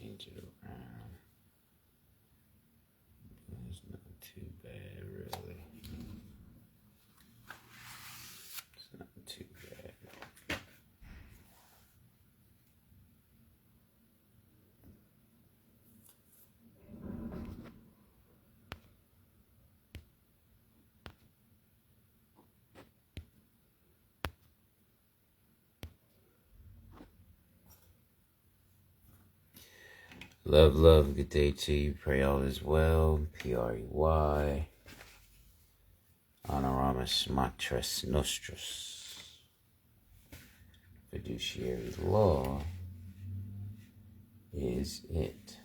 change it around. It's not too bad, really. It's not too bad. Love, good day to you. Pray all is well. P-R-E-Y. Honoramus matris nostris. Fiduciary Law is it.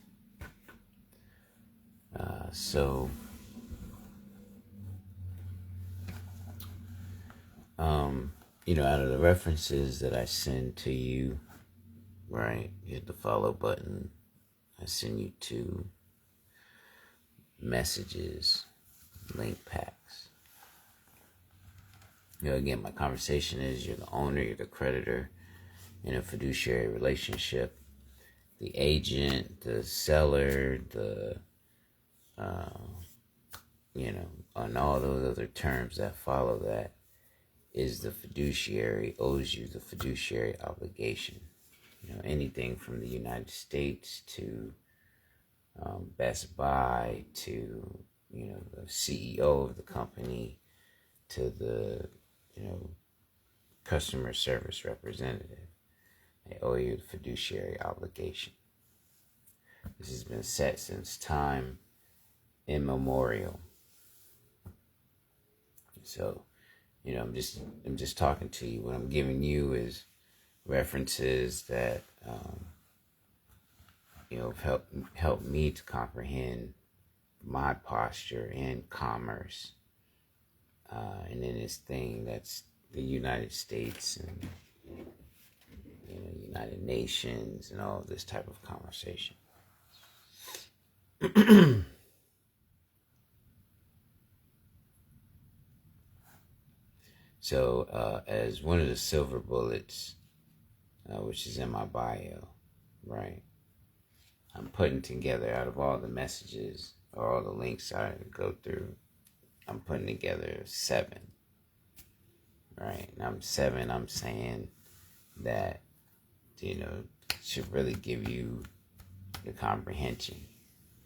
Out of the references that I send to you, right, hit the follow button. I send you 2 messages, link packs. Again, my conversation is you're the owner, you're the creditor in a fiduciary relationship. The agent, the seller, and all those other terms that follow that is the fiduciary owes you the fiduciary obligation. Anything from the United States to Best Buy to, the CEO of the company to the, customer service representative. They owe you the fiduciary obligation. This has been set since time immemorial. So, I'm just talking to you. What I'm giving you is references that help me to comprehend my posture in commerce, and in this thing that's the United States and United Nations and all this type of conversation. So, as one of the silver bullets, which is in my bio, right? I'm putting together, out of all the messages or all the links I go through, I'm putting together 7, right? And I'm saying that, should really give you the comprehension.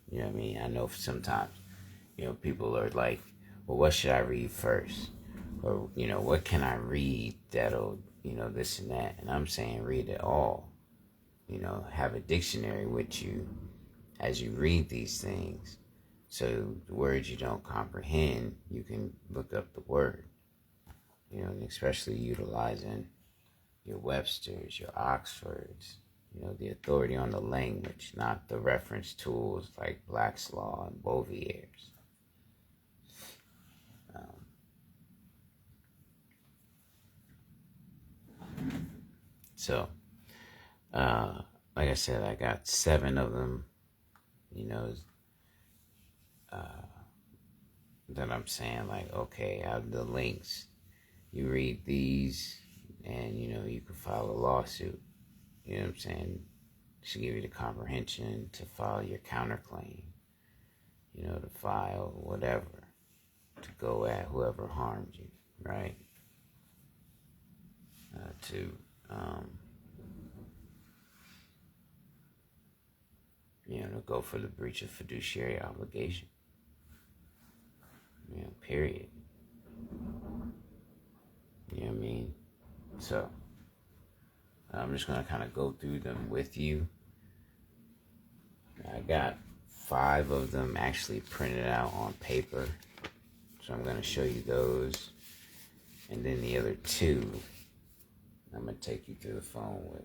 You know what I mean? I know sometimes, people are like, well, what should I read first? Or, what can I read that'll, this and that. And I'm saying read it all. Have a dictionary with you as you read these things. So the words you don't comprehend, you can look up the word. And especially utilizing your Webster's, your Oxfords, the authority on the language, not the reference tools like Black's Law and Bovier's. So, like I said, I got 7 of them, that I'm saying, like, okay, out of the links, you read these, and, you can file a lawsuit. You know what I'm saying? Should give you the comprehension to file your counterclaim, to file whatever, to go at whoever harmed you, right? To go for the breach of fiduciary obligation. Period. You know what I mean? So, I'm just going to kind of go through them with you. I got 5 of them actually printed out on paper. So I'm going to show you those. And then the other 2, I'm going to take you through the phone with.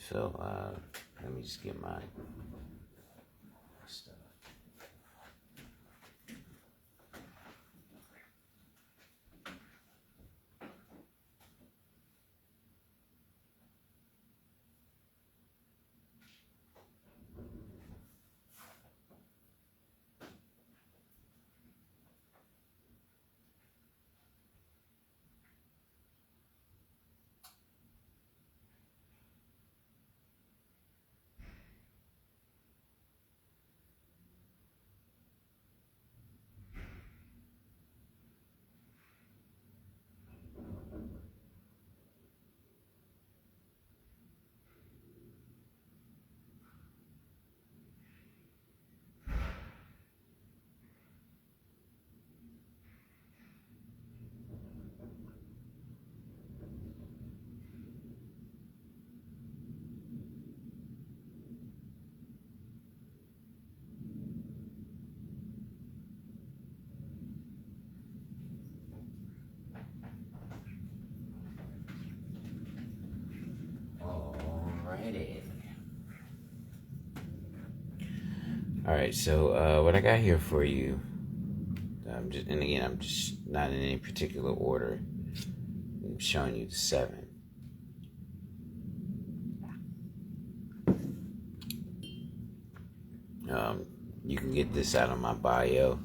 So, let me just get my stuff. All right, so what I got here for you, I'm just not in any particular order. I'm showing you the 7. You can get this out of my bio.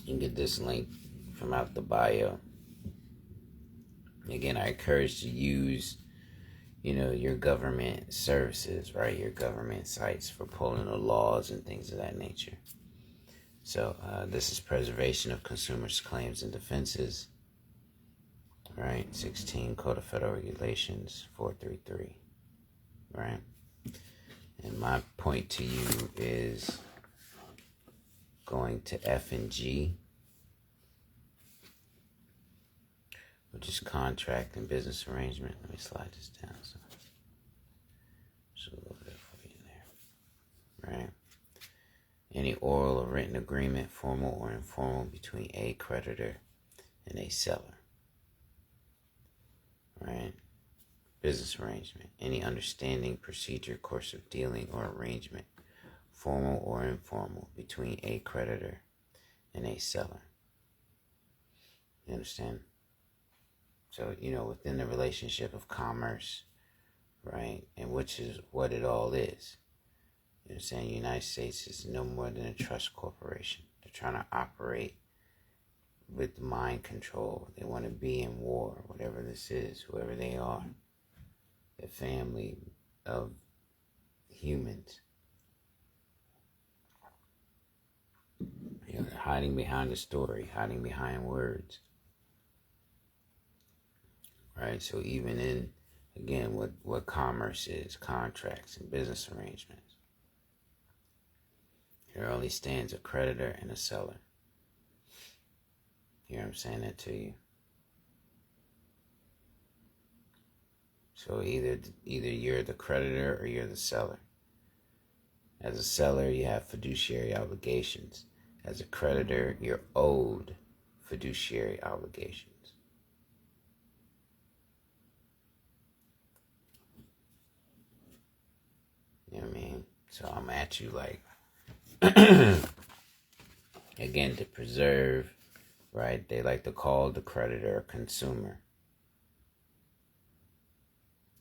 You can get this link from out the bio. Again, I encourage to use, your government services, right? Your government sites for pulling the laws and things of that nature. So this is preservation of consumers' claims and defenses, right? 16 Code of Federal Regulations 433, right? And my point to you is going to F and G, which is contract and business arrangement. Let me slide this down. So just a little bit for you there, right? Any oral or written agreement, formal or informal, between a creditor and a seller, right? Business arrangement. Any understanding, procedure, course of dealing, or arrangement, formal or informal, between a creditor and a seller. You understand? So, within the relationship of commerce, right? And which is what it all is. You know what I'm saying? The United States is no more than a trust corporation. They're trying to operate with mind control. They want to be in war, whatever this is, whoever they are. The family of humans. They're hiding behind a story, hiding behind words. Right? So even in, again, what commerce is, contracts and business arrangements, there only stands a creditor and a seller. You know what I'm saying that to you? So either you're the creditor or you're the seller. As a seller, you have fiduciary obligations. As a creditor, you're owed fiduciary obligations. You know what I mean? So I'm at you like, again, to preserve, right? They like to call the creditor a consumer.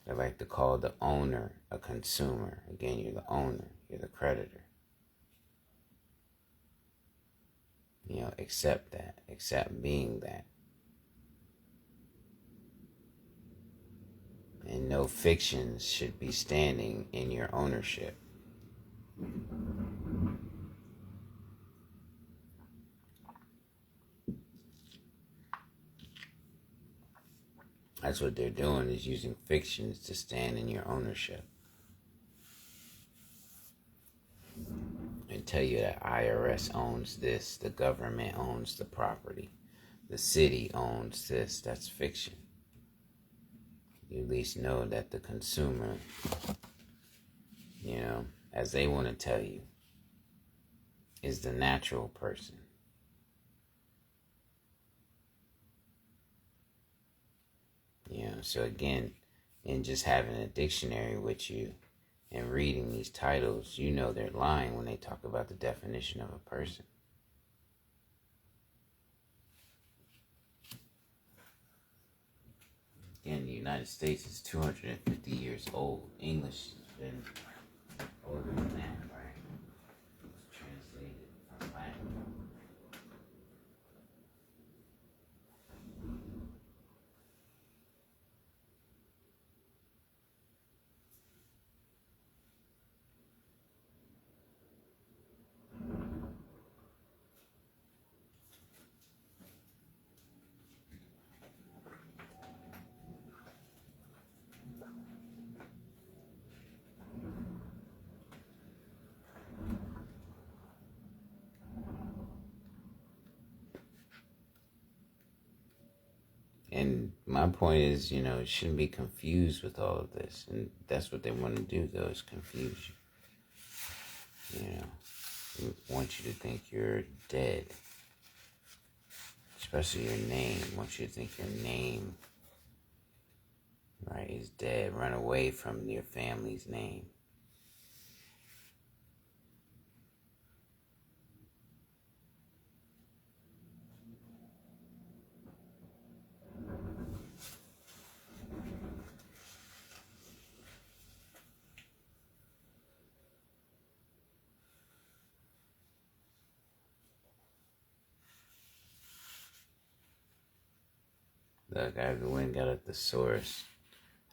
They like to call the owner a consumer. Again, you're the owner. You're the creditor. Accept that. Accept being that. And no fictions should be standing in your ownership. That's what they're doing, is using fictions to stand in your ownership. And tell you that IRS owns this, the government owns the property, the city owns this. That's fiction. You at least know that the consumer, as they want to tell you, is the natural person. So again, in just having a dictionary with you and reading these titles, they're lying when they talk about the definition of a person. Again, the United States is 250 years old. English has been older than that, right? It's translated from Latin. And my point is, it shouldn't be confused with all of this. And that's what they want to do, though, is confuse you. They want you to think you're dead. Especially your name. They want you to think your name, right, is dead. Run away from your family's name. Look, I went and got a thesaurus.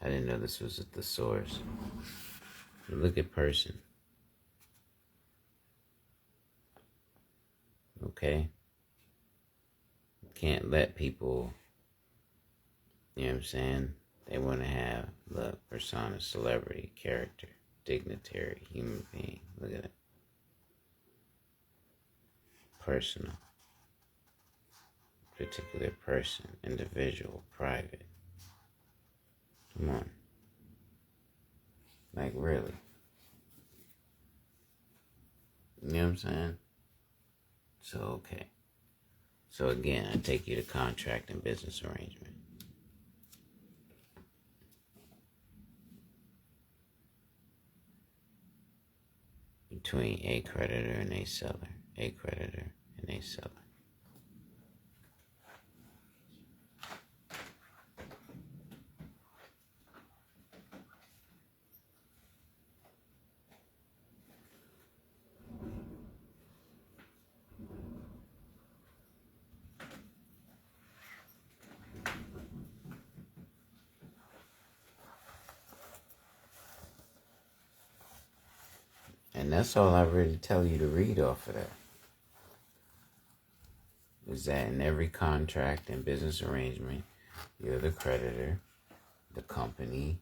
I didn't know this was a thesaurus. But look at person. Okay? You can't let people, you know what I'm saying? They want to have, look, persona, celebrity, character, dignitary, human being. Look at it. Personal. Particular person, individual, private. Come on. Like, really? You know what I'm saying? So, okay. So, again, I take you to contract and business arrangement. Between a creditor and a seller. A creditor and a seller. And that's all I really tell you to read off of that. Is that in every contract and business arrangement, you're the creditor, the company,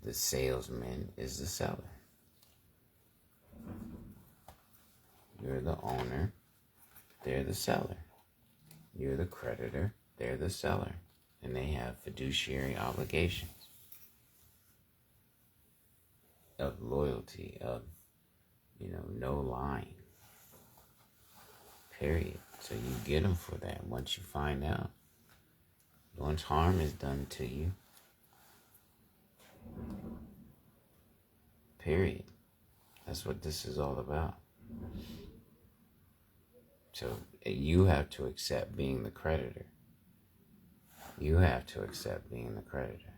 the salesman is the seller. You're the owner, they're the seller. You're the creditor, they're the seller. And they have fiduciary obligations of loyalty, of, no lying. Period. So you get them for that once you find out. Once harm is done to you. Period. That's what this is all about. So you have to accept being the creditor. You have to accept being the creditor.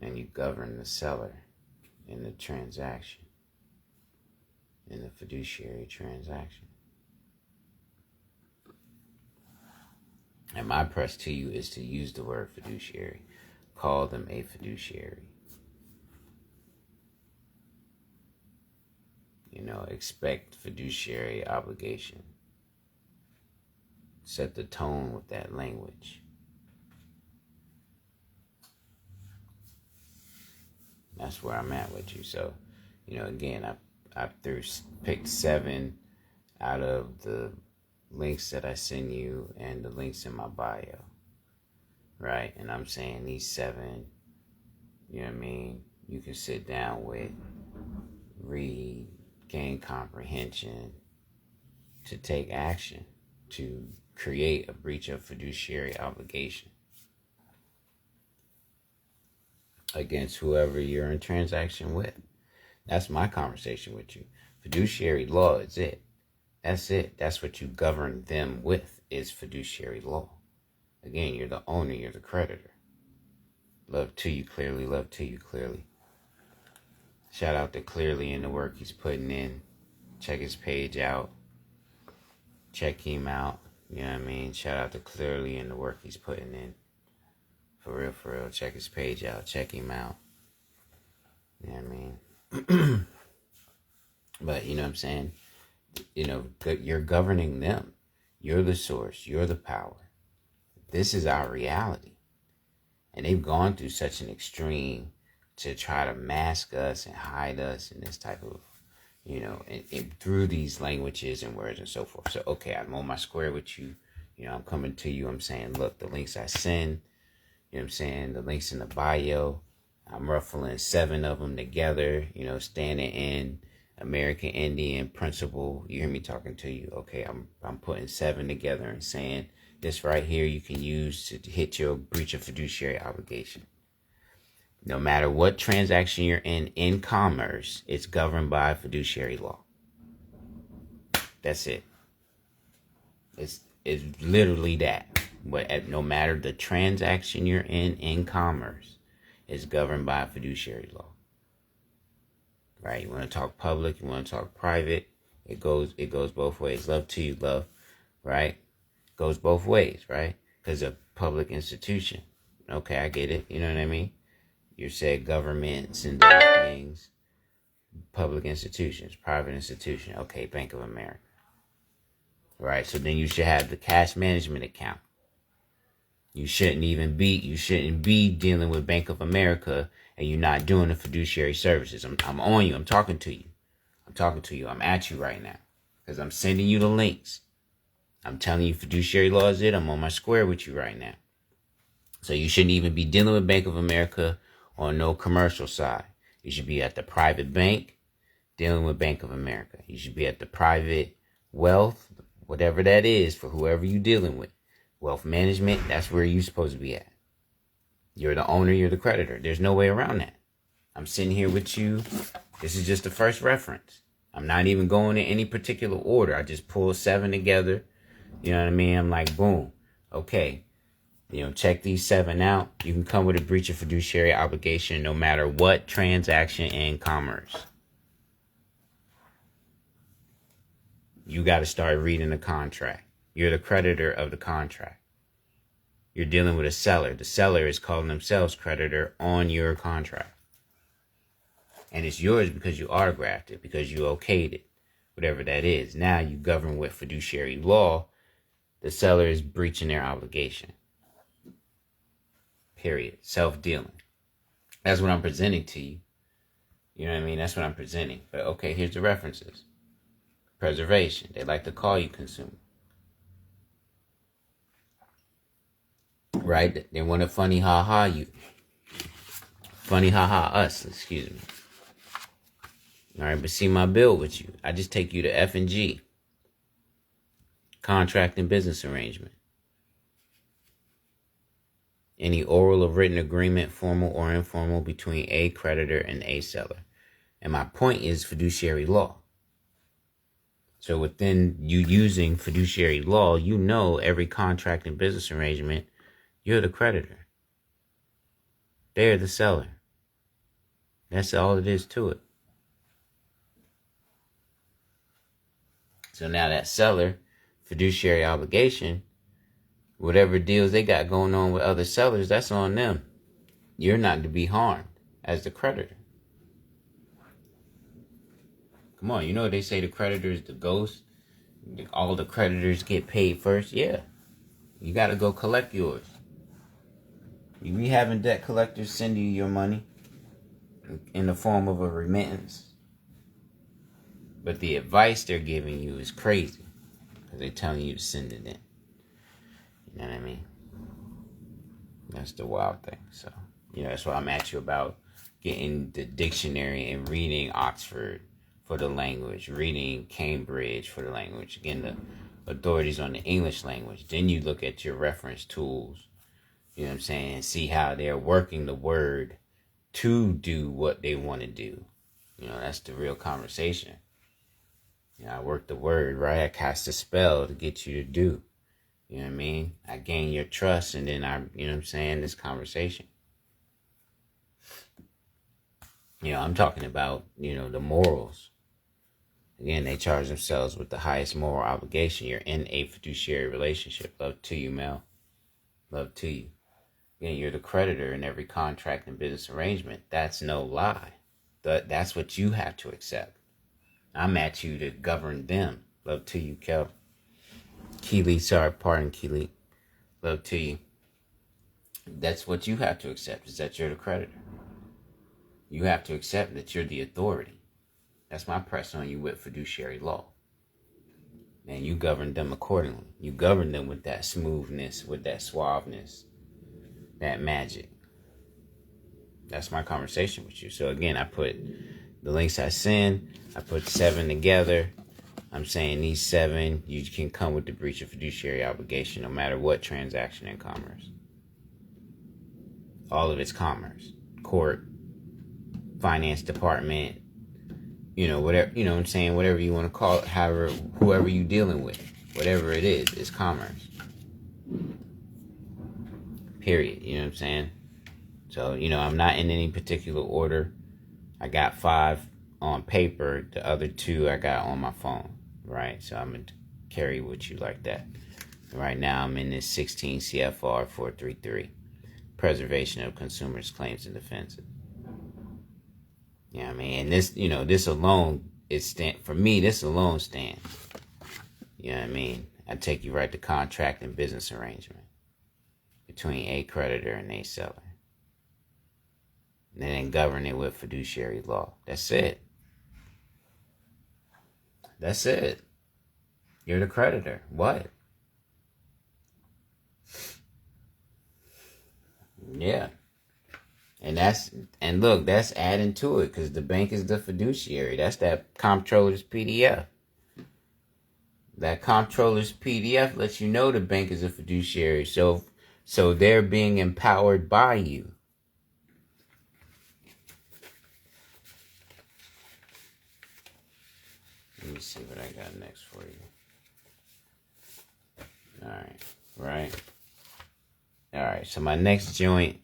And you govern the seller in the transaction, in the fiduciary transaction. And my press to you is to use the word fiduciary. Call them a fiduciary. Expect fiduciary obligation. Set the tone with that language. That's where I'm at with you. So, again, I picked 7 out of the links that I send you and the links in my bio. Right? And I'm saying these 7, you know what I mean? You can sit down with, read, gain comprehension, to take action, to create a breach of fiduciary obligation against whoever you're in transaction with. That's my conversation with you. Fiduciary law is it. That's it. That's what you govern them with, is fiduciary law. Again, you're the owner, you're the creditor. Love to you clearly, love to you clearly. Shout out to Clearly in the work he's putting in. Check his page out. Check him out. You know what I mean? Shout out to Clearly in the work he's putting in. For real. Check his page out. Check him out. You know what I mean? But you know what I'm saying? You're governing them. You're the source. You're the power. This is our reality. And they've gone through such an extreme to try to mask us and hide us in this type of, and through these languages and words and so forth. So, okay, I'm on my square with you. I'm coming to you. I'm saying, look, the links I send, you know what I'm saying, the links in the bio, I'm ruffling 7 of them together, standing in American Indian principle. You hear me talking to you. Okay, I'm putting 7 together and saying this right here you can use to hit your breach of fiduciary obligation. No matter what transaction you're in commerce, it's governed by fiduciary law. That's it. It's literally that. But no matter the transaction you're in commerce, it's governed by fiduciary law. Right? You want to talk public, you want to talk private. It goes both ways. Love to you, love. Right? Goes both ways, right? because of public institution. Okay, I get it. You know what I mean? You said governments and those things, public institutions, private institution. Okay, Bank of America. Right, so then you should have the cash management account. You shouldn't be dealing with Bank of America and you're not doing the fiduciary services. I'm on you. I'm talking to you. I'm at you right now because I'm sending you the links. I'm telling you fiduciary law is it. I'm on my square with you right now. So you shouldn't even be dealing with Bank of America on no commercial side. You should be at the private bank dealing with Bank of America. You should be at the private wealth, whatever that is for whoever you're dealing with. Wealth management, that's where you're supposed to be at. You're the owner, you're the creditor. There's no way around that. I'm sitting here with you. This is just the first reference. I'm not even going in any particular order. I just pull 7 together. You know what I mean? I'm like, boom. Okay. Check these 7 out. You can come with a breach of fiduciary obligation no matter what transaction in commerce. You got to start reading the contract. You're the creditor of the contract. You're dealing with a seller. The seller is calling themselves creditor on your contract. And it's yours because you autographed it, because you okayed it, whatever that is. Now you govern with fiduciary law. The seller is breaching their obligation. Period. Self-dealing. That's what I'm presenting to you. You know what I mean? That's what I'm presenting. But okay, here's the references. Preservation. They like to call you consumer. Right? They want to funny ha-ha you. Funny ha-ha us, excuse me. All right, but see my bill with you. I just take you to F and G. Contract and business arrangement. Any oral or written agreement, formal or informal, between a creditor and a seller. And my point is fiduciary law. So within you using fiduciary law, every contract and business arrangement, you're the creditor. They're the seller. That's all it is to it. So now that seller, fiduciary obligation, whatever deals they got going on with other sellers, that's on them. You're not to be harmed as the creditor. Come on, they say the creditor is the ghost. All the creditors get paid first. Yeah, you got to go collect yours. You be having debt collectors send you your money in the form of a remittance. But the advice they're giving you is crazy because they're telling you to send it in. You know what I mean? That's the wild thing. So, that's what I'm at you about, getting the dictionary and reading Oxford for the language, reading Cambridge for the language, again, the authorities on the English language. Then you look at your reference tools, you know what I'm saying, and see how they're working the word to do what they want to do. That's the real conversation. I work the word, right? I cast a spell to get you to do. You know what I mean? I gain your trust, and then this conversation. I'm talking about, the morals. Again, they charge themselves with the highest moral obligation. You're in a fiduciary relationship. Love to you, Mel. Love to you. Again, you're the creditor in every contract and business arrangement. That's no lie. That's what you have to accept. I'm at you to govern them. Love to you, Kel. Keely, pardon, Keely. Love to you. That's what you have to accept, is that you're the creditor. You have to accept that you're the authority. That's my press on you with fiduciary law. And you govern them accordingly. You govern them with that smoothness, with that suaveness, that magic. That's my conversation with you. So again, I put the links I send, I put 7 together. I'm saying these 7, you can come with the breach of fiduciary obligation no matter what transaction in commerce. All of it's commerce. Court, finance department, whatever, what I'm saying, whatever you want to call it, however, whoever you're dealing with, whatever it is, it's commerce. Period. You know what I'm saying? So, I'm not in any particular order. I got 5 on paper. The other 2 I got on my phone, right? So I'm going to carry with you like that. Right now I'm in this 16 CFR 433, preservation of consumers' claims and defenses. You know what I mean? And this, this alone for me, this alone stands. You know what I mean? I take you right to contract and business arrangement between a creditor and a seller. And then govern it with fiduciary law. That's it. That's it. You're the creditor. What? Yeah. And look, that's adding to it because the bank is the fiduciary. That's that comptroller's PDF. That comptroller's PDF lets you know the bank is a fiduciary. So they're being empowered by you. Let me see what I got next for you. All right. Right. All right. So my next joint.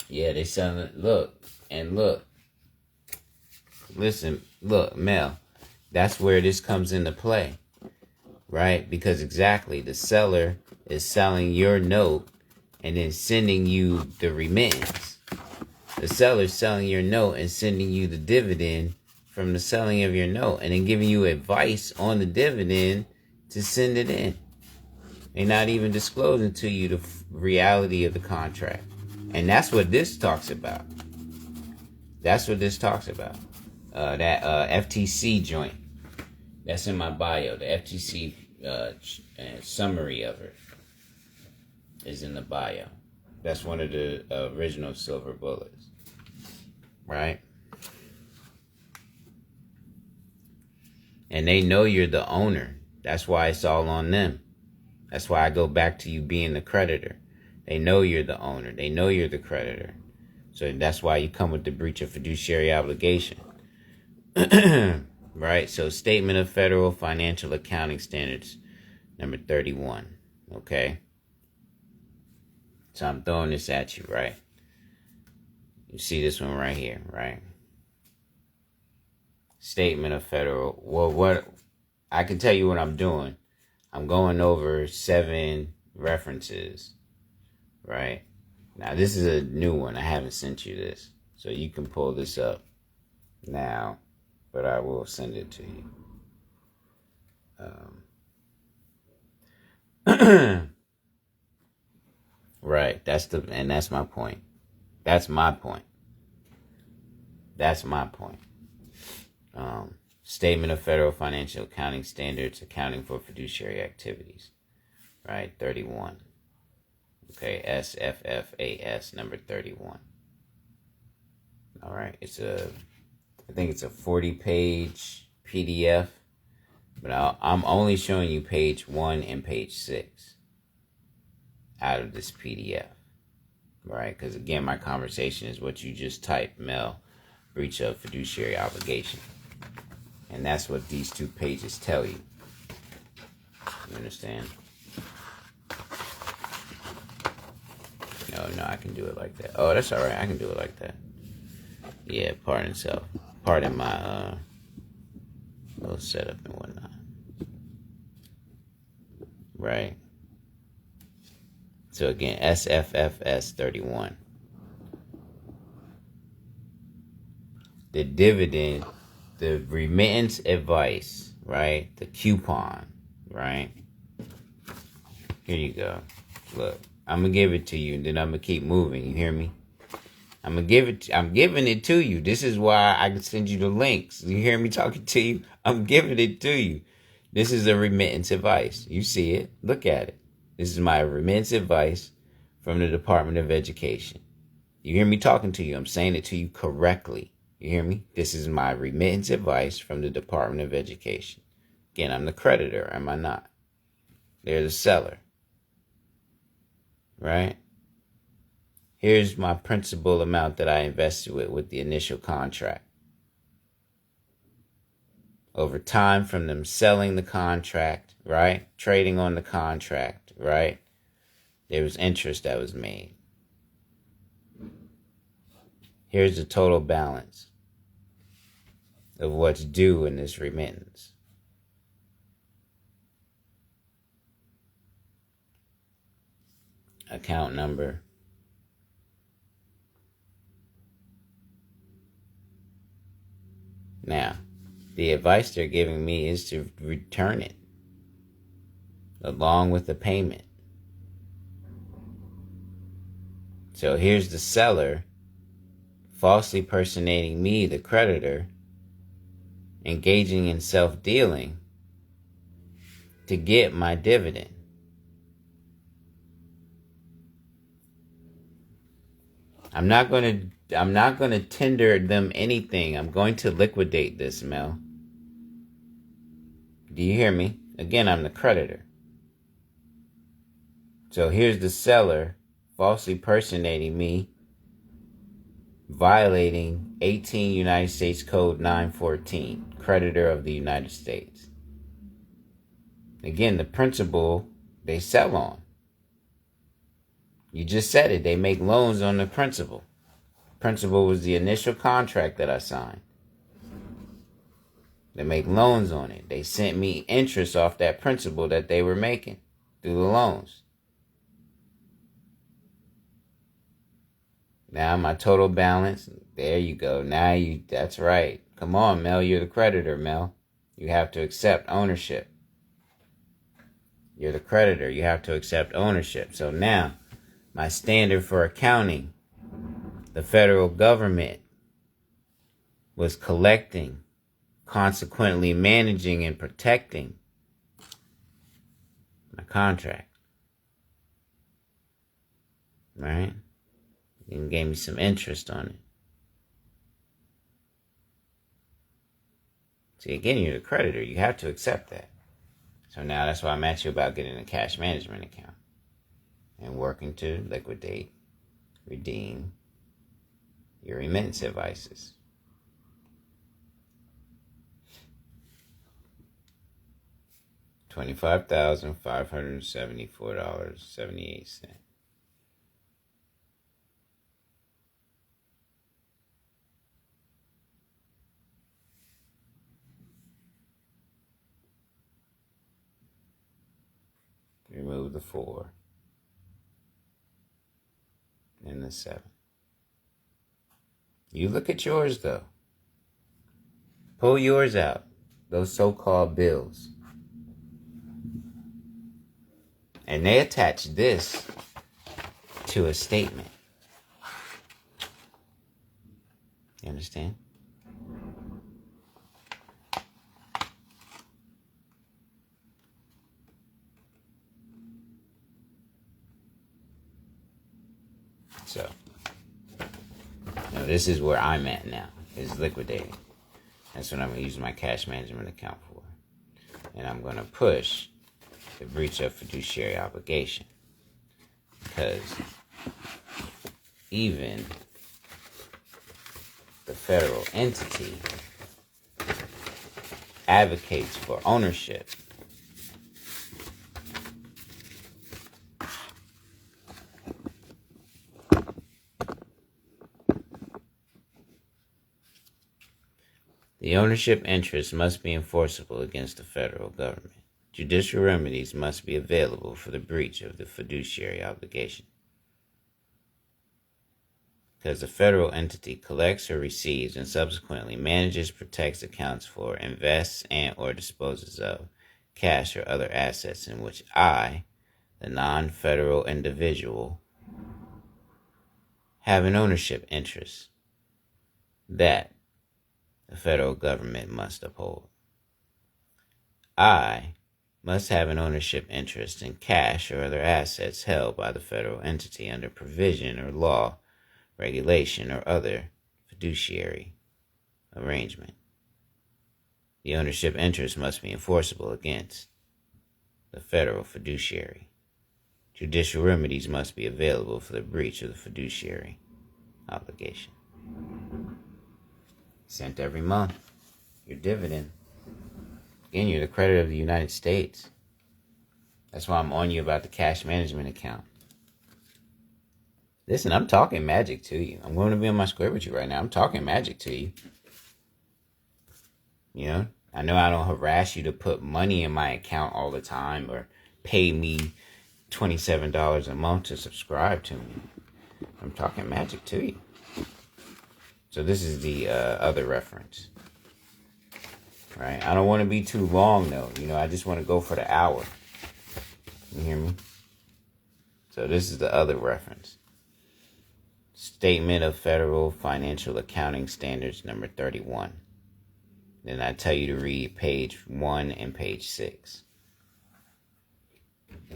Yeah, they selling it. Look. Listen, look, Mel. That's where this comes into play. Right? Because exactly, the seller is selling your note and then sending you the remittance. The seller's selling your note and sending you the dividend from the selling of your note and then giving you advice on the dividend to send it in. They're not even disclosing to you the reality of the contract. And that's what this talks about. That FTC joint. That's in my bio. The FTC summary of it is in the bio. That's one of the original silver bullets. Right? And they know you're the owner. That's why it's all on them. That's why I go back to you being the creditor. They know you're the owner. They know you're the creditor. So that's why you come with the breach of fiduciary obligation. Right? So Statement of Federal Financial Accounting Standards, number 31. Okay? So I'm throwing this at you, right? You see this one right here, right? Statement of Federal. Well, what I can tell you what I'm doing. I'm going over 7 references, right? Now, this is a new one. I haven't sent you this. So you can pull this up now, but I will send it to you. Right. That's my point. That's my point. Statement of Federal Financial Accounting Standards, accounting for fiduciary activities. Right, 31. Okay, SFFAS number 31. All right, I think it's a 40-page PDF, but I'm only showing you page 1 and page 6 out of this PDF. Right, because again, my conversation is what you just typed, Mel, breach of fiduciary obligation. And that's what these 2 pages tell you. You understand? No, I can do it like that. Oh, that's all right. I can do it like that. Yeah, pardon my little setup and whatnot. Right. So again, SFFS 31. The dividend, the remittance advice, right? The coupon, right? Here you go. Look, I'm going to give it to you, and then I'm going to keep moving. You hear me? I'm giving it to you. This is why I can send you the links. You hear me talking to you? I'm giving it to you. This is a remittance advice. You see it. Look at it. This is my remittance advice from the Department of Education. You hear me talking to you? I'm saying it to you correctly. You hear me? This is my remittance advice from the Department of Education. Again, I'm the creditor, am I not? They're the seller. Right? Here's my principal amount that I invested with the initial contract. Over time from them selling the contract, right? Trading on the contract, right? There was interest that was made. Here's the total balance of what's due in this remittance. account number. Now, the advice they're giving me is to return it along with the payment. So here's the seller falsely personating me, the creditor, engaging in self-dealing to get my dividend. I'm not going to tender them anything. I'm going to liquidate this, Mel. Do you hear me? Again, I'm the creditor. So here's the seller falsely personating me, violating 18 United States Code 914, creditor of the United States. Again, the principal they sell on. You just said it. They make loans on the principal. Principal was the initial contract that I signed. They make loans on it. They sent me interest off that principal that they were making through the loans. Now my total balance, there you go. That's right. Come on, Mel, you're the creditor, Mel. You have to accept ownership. You're the creditor. You have to accept ownership. So now, my standard for accounting, the federal government was collecting, consequently managing and protecting my contract. Right? And gave me some interest on it. See, again, you're the creditor. You have to accept that. So now that's why I'm at you about getting a cash management account and working to liquidate, redeem your remittance advices. $25,574.78. Remove the 4 and the 7. You look at yours, though. Pull yours out. Those so-called bills. And they attach this to a statement. You understand? So, now this is where I'm at now, is liquidating. That's what I'm going to use my cash management account for. And I'm going to push the breach of fiduciary obligation. Because even the federal entity advocates for ownership. The ownership interest must be enforceable against the federal government. Judicial remedies must be available for the breach of the fiduciary obligation. Because the federal entity collects or receives and subsequently manages, protects, accounts for, invests, and or disposes of cash or other assets in which I, the non-federal individual, have an ownership interest that the federal government must uphold. I must have an ownership interest in cash or other assets held by the federal entity under provision or law, regulation, or other fiduciary arrangement. The ownership interest must be enforceable against the federal fiduciary. Judicial remedies must be available for the breach of the fiduciary obligation. Sent every month. Your dividend. Again, you're the creditor of the United States. That's why I'm on you about the cash management account. Listen, I'm talking magic to you. I'm going to be on my square with you right now. I'm talking magic to you. You know I don't harass you to put money in my account all the time or pay me $27 a month to subscribe to me, I'm talking magic to you. So this is the other reference. Right? I don't want to be too long though. I just want to go for the hour. You hear me? So this is the other reference. Statement of Federal Financial Accounting Standards number 31. Then I tell you to read page 1 and page 6.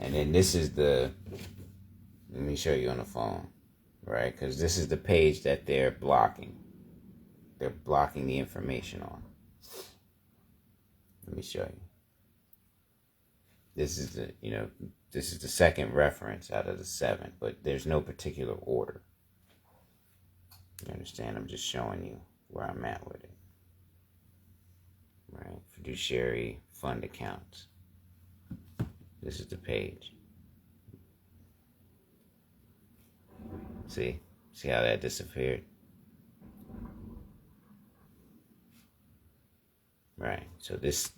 And then this is let me show you on the phone, right? Because this is the page that they're blocking. They're blocking the information on. Let me show you. This is the second reference out of the 7, but there's no particular order. You understand? I'm just showing you where I'm at with it. Right? Fiduciary fund accounts. This is the page. See how that disappeared? Right. So this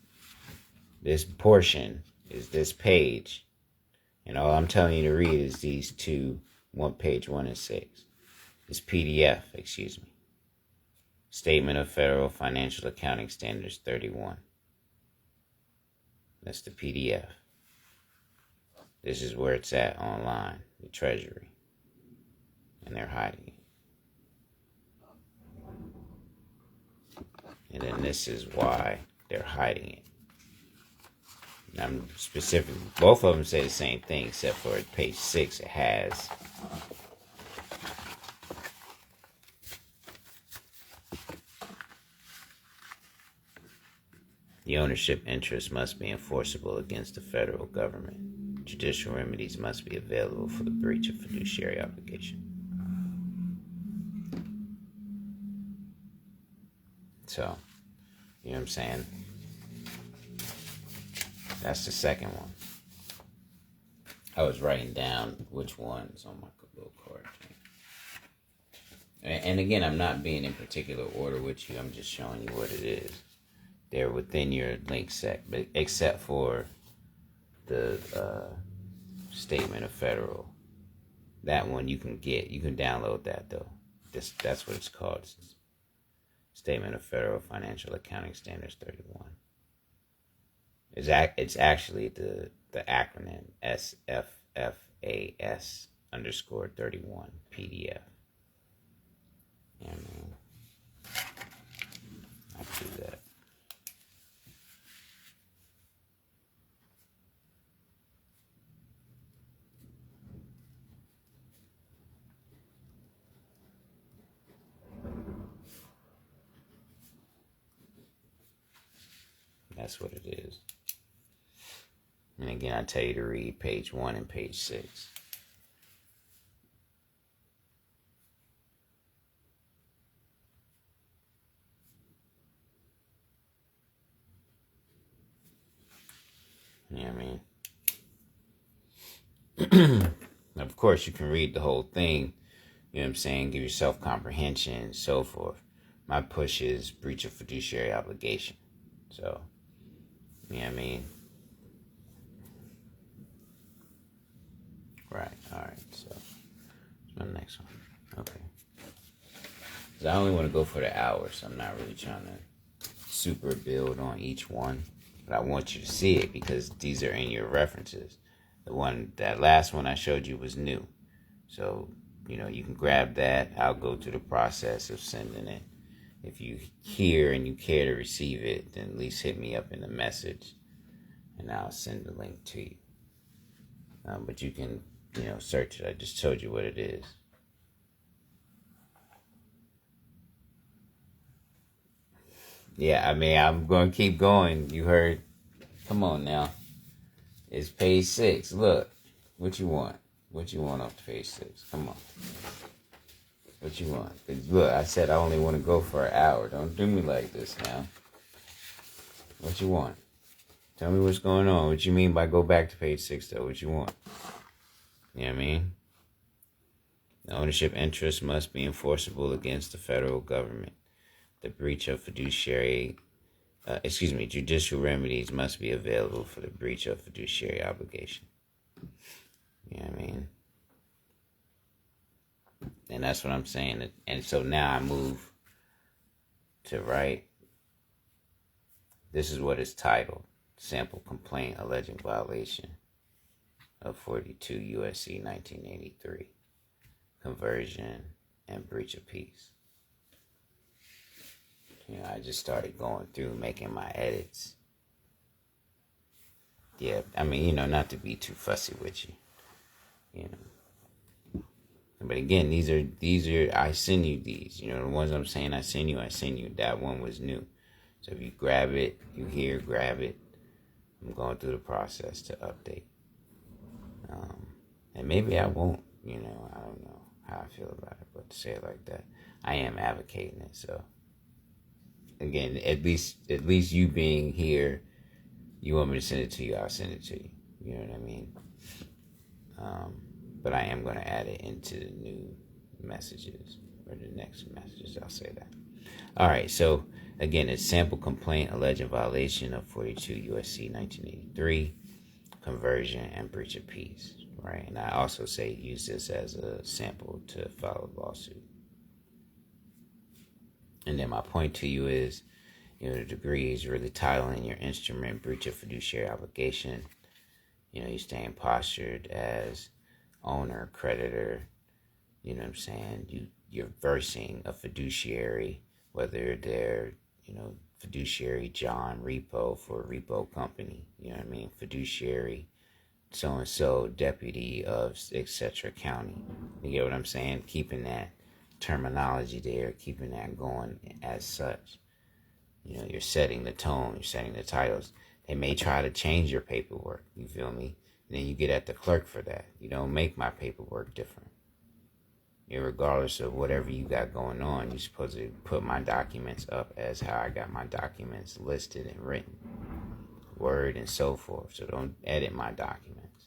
portion is this page. And all I'm telling you to read is these two, page 1 and 6. This PDF, excuse me. Statement of Federal Financial Accounting Standards 31. That's the PDF. This is where it's at online, the Treasury. And they're hiding it. And then this is why they're hiding it. And I'm specifically, both of them say the same thing, except for page 6, it has the ownership interest must be enforceable against the federal government. Judicial remedies must be available for the breach of fiduciary obligation. So, you know what I'm saying? That's the second one. I was writing down which one's on my little card. And again, I'm not being in particular order with you. I'm just showing you what it is. They're within your link set, but except for the Statement of Federal. That one you can get. You can download that though. That's what it's called. Statement of Federal Financial Accounting Standards 31. It's actually the acronym SFFAS_31 PDF. Yeah, man. I can do that. That's what it is. And again, I tell you to read page 1 and page 6. You know what I mean? Of course, you can read the whole thing. You know what I'm saying? Give yourself comprehension and so forth. My push is breach of fiduciary obligation. So, you know what I mean? Right, alright, so the next one. Okay. Because I only want to go for the hour, so I'm not really trying to super build on each one. But I want you to see it because these are in your references. That last one I showed you was new. So, you can grab that. I'll go through the process of sending it. If you hear and you care to receive it, then at least hit me up in the message and I'll send the link to you. But you can, search it. I just told you what it is. Yeah, I mean, I'm going to keep going. You heard? Come on now. It's page 6. Look. What you want? What you want off the page 6? Come on. What you want? Look, I said I only want to go for an hour. Don't do me like this now. What you want? Tell me what's going on. What you mean by go back to page 6, though? What you want? You know what I mean? The ownership interest must be enforceable against the federal government. The breach of judicial remedies must be available for the breach of fiduciary obligation. You know what I mean? And that's what I'm saying. And so now I move to right. This is what it's titled. Sample complaint alleging violation of 42 USC 1983. Conversion and breach of peace. I just started going through making my edits. Yeah, I mean, not to be too fussy with you, But again, these are, I send you these, the ones I'm saying I send you, that one was new. So if you grab it, grab it. I'm going through the process to update. And maybe I won't, I don't know how I feel about it, but to say it like that, I am advocating it. So again, at least you being here, you want me to send it to you, I'll send it to you. You know what I mean? But I am going to add it into the new messages, or the next messages, I'll say that. All right, so again, it's sample complaint alleging violation of 42 USC 1983, conversion and breach of peace, right? And I also say use this as a sample to file a lawsuit. And then my point to you is, the degree is really titling your instrument breach of fiduciary obligation. You're staying postured as owner, creditor, what I'm saying? You're versing a fiduciary, whether they're, fiduciary John Repo for a repo company, fiduciary so-and-so deputy of etc. county. You get what I'm saying? Keeping that terminology there, keeping that going as such. You're setting the tone, you're setting the titles. They may try to change your paperwork, you feel me? And then you get at the clerk for that. You don't make my paperwork different. Regardless of whatever you got going on, you're supposed to put my documents up as how I got my documents listed and written, word and so forth. So don't edit my documents.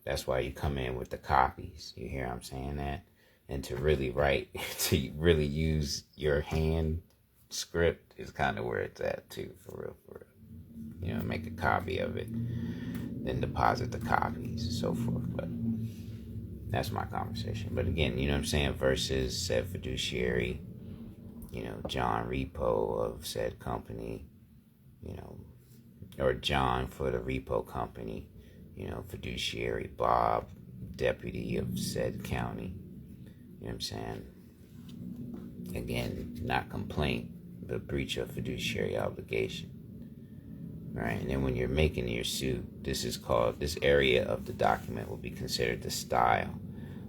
That's why you come in with the copies. You hear I'm saying that? And to really write, to really use your hand script is kind of where it's at too, for real. Make a copy of it, then deposit the copies and so forth. But that's my conversation. But again, what I'm saying, versus said fiduciary, John Repo of said company, or John for the repo company, fiduciary Bob, deputy of said county. You know what I'm saying? Again, not complaint, but breach of fiduciary obligation. Right? And then when you're making your suit, this area of the document will be considered the style.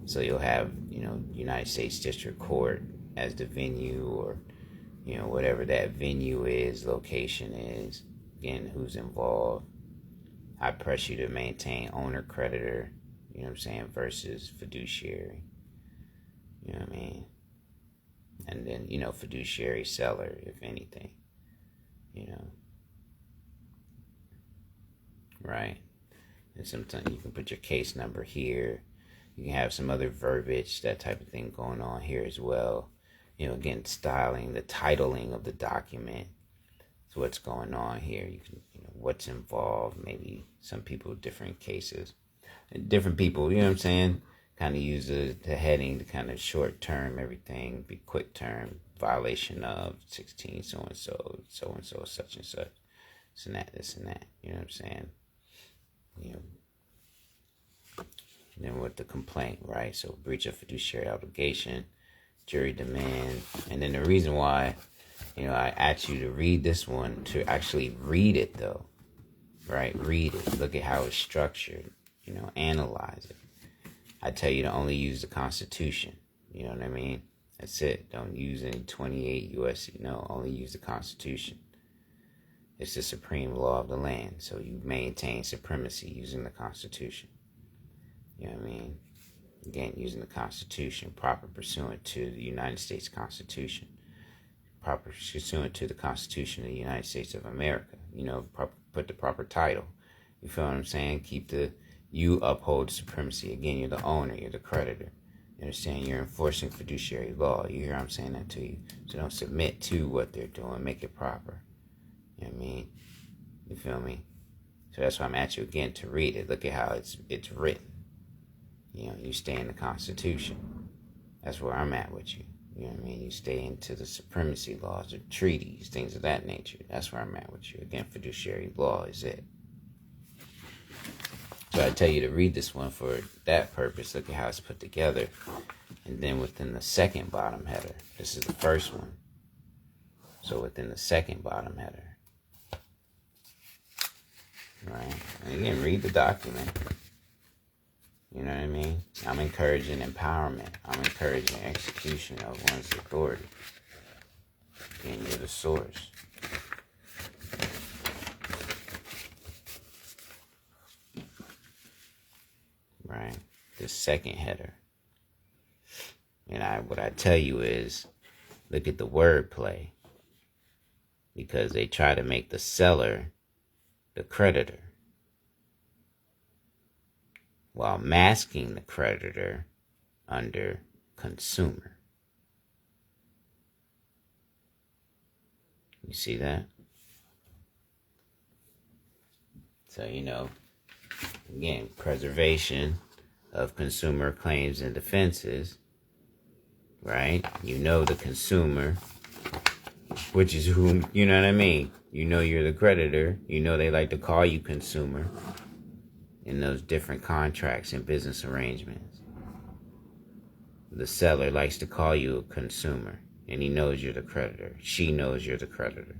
So you'll have, United States District Court as the venue, or, whatever that venue is, location is, again, who's involved. I press you to maintain owner, creditor, versus fiduciary. You know what I mean? And then, fiduciary seller, if anything. Right? And sometimes you can put your case number here. You can have some other verbiage, that type of thing going on here as well. Again, styling, the titling of the document. So what's going on here? You can, what's involved. Maybe some people, different cases. And different people, you know what I'm saying? Kind of use the heading to kind of short term everything, be quick term, violation of 16 so-and-so, so-and-so, such and such. This and that, this and that. You know what I'm saying? And then with the complaint, right? So breach of fiduciary obligation, jury demand. And then the reason why, I asked you to read this one, to actually read it though, right? Read it. Look at how it's structured, analyze it. I tell you to only use the Constitution. You know what I mean? That's it. Don't use any 28 USC. No, only use the Constitution. It's the supreme law of the land. So you maintain supremacy using the Constitution. You know what I mean? Again, using the Constitution, proper pursuant to the United States Constitution. Proper pursuant to the Constitution of the United States of America. Put the proper title. You feel what I'm saying? You uphold supremacy. Again, you're the owner, you're the creditor. You understand? You're enforcing fiduciary law. You hear I'm saying that to you. So don't submit to what they're doing. Make it proper. You know what I mean? You feel me? So that's why I'm at you again to read it. Look at how it's written. You stay in the Constitution. That's where I'm at with you. You know what I mean? You stay into the supremacy laws or treaties, things of that nature. That's where I'm at with you. Again, fiduciary law is it. So I tell you to read this one for that purpose. Look at how it's put together. And then within the second bottom header, this is the first one. So within the second bottom header, right? And again, read the document. You know what I mean? I'm encouraging empowerment. I'm encouraging execution of one's authority. And you're the source. Right? The second header. And what I tell you is, look at the wordplay. Because they try to make the seller the creditor, while masking the creditor under consumer. You see that? So, again, preservation of consumer claims and defenses, right? The consumer, which is whom, you know what I mean? You're the creditor. They like to call you consumer in those different contracts and business arrangements. The seller likes to call you a consumer, and he knows you're the creditor. She knows you're the creditor.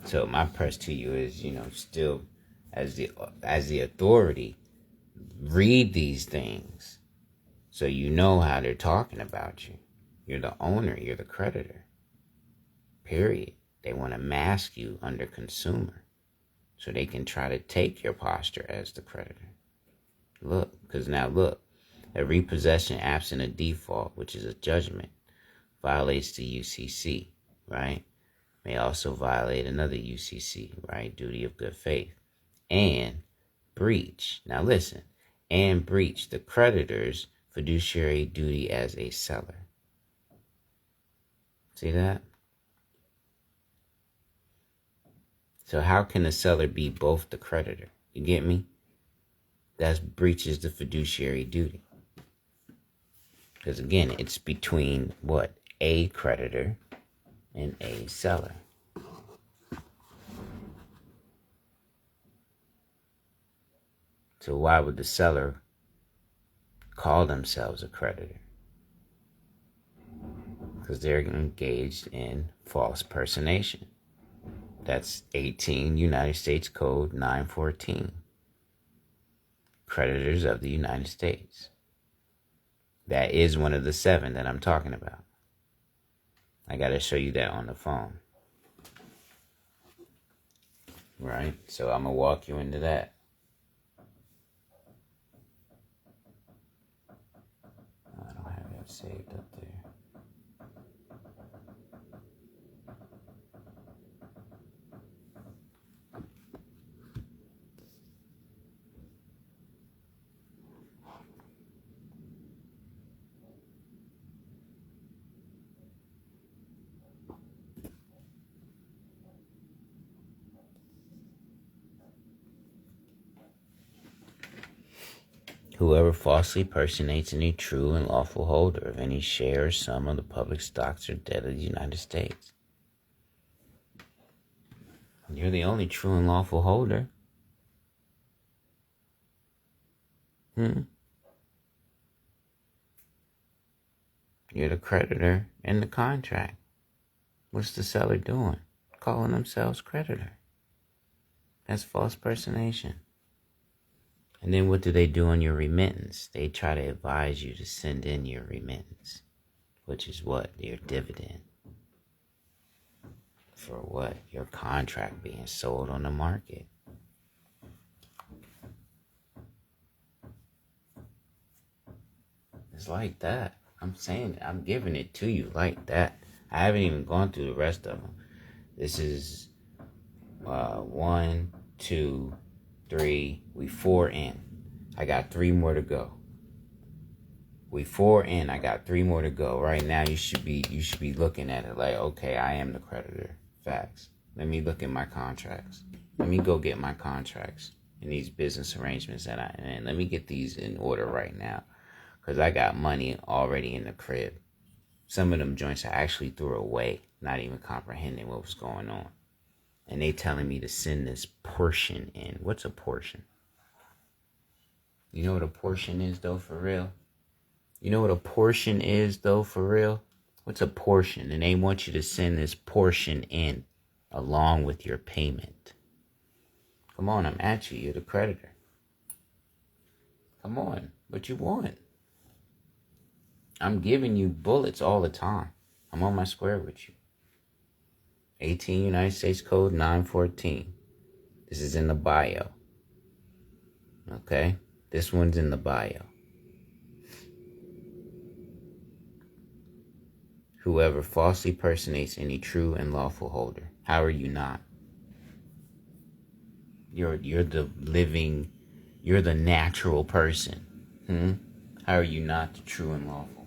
So my press to you is, still as the authority, read these things so you know how they're talking about you. You're the owner, you're the creditor. Period. They want to mask you under consumer so they can try to take your posture as the creditor. Look, a repossession absent a default, which is a judgment, violates the UCC, right? May also violate another UCC, right? Duty of good faith. And breach, now listen, and breach the creditor's fiduciary duty as a seller. See that? So how can the seller be both the creditor? You get me? That breaches the fiduciary duty. Because again, it's between what? A creditor and a seller. So why would the seller call themselves a creditor? Because they're engaged in false personation. That's 18 United States Code 914. Creditors of the United States. That is one of the 7 that I'm talking about. I got to show you that on the phone. Right? So I'm going to walk you into that. I don't have that saved up there. Whoever falsely personates any true and lawful holder of any share or sum of the public stocks or debt of the United States. You're the only true and lawful holder. You're the creditor in the contract. What's the seller doing? Calling themselves creditor. That's false personation. And then what do they do on your remittance? They try to advise you to send in your remittance, which is what? Your dividend. For what? Your contract being sold on the market. It's like that. I'm saying it. I'm giving it to you like that. I haven't even gone through the rest of them. This is 1, 2, 3. We 4 in. I got 3 more to go. We 4 in. I got 3 more to go. Right now, you should be looking at it like, okay, I am the creditor. Facts. Let me look at my contracts. Let me go get my contracts and these business arrangements and let me get these in order right now. Because I got money already in the crib. Some of them joints I actually threw away, not even comprehending what was going on. And they telling me to send this portion in. What's a portion? You know what a portion is, though, for real? You know what a portion is, though, for real? What's a portion? And they want you to send this portion in along with your payment. Come on, I'm at you. You're the creditor. Come on. What you want? I'm giving you bullets all the time. I'm on my square with you. 18 United States Code 914. This is in the bio. Okay? This one's in the bio. Whoever falsely personates any true and lawful holder. How are you not? You're the living, you're the natural person. How are you not the true and lawful?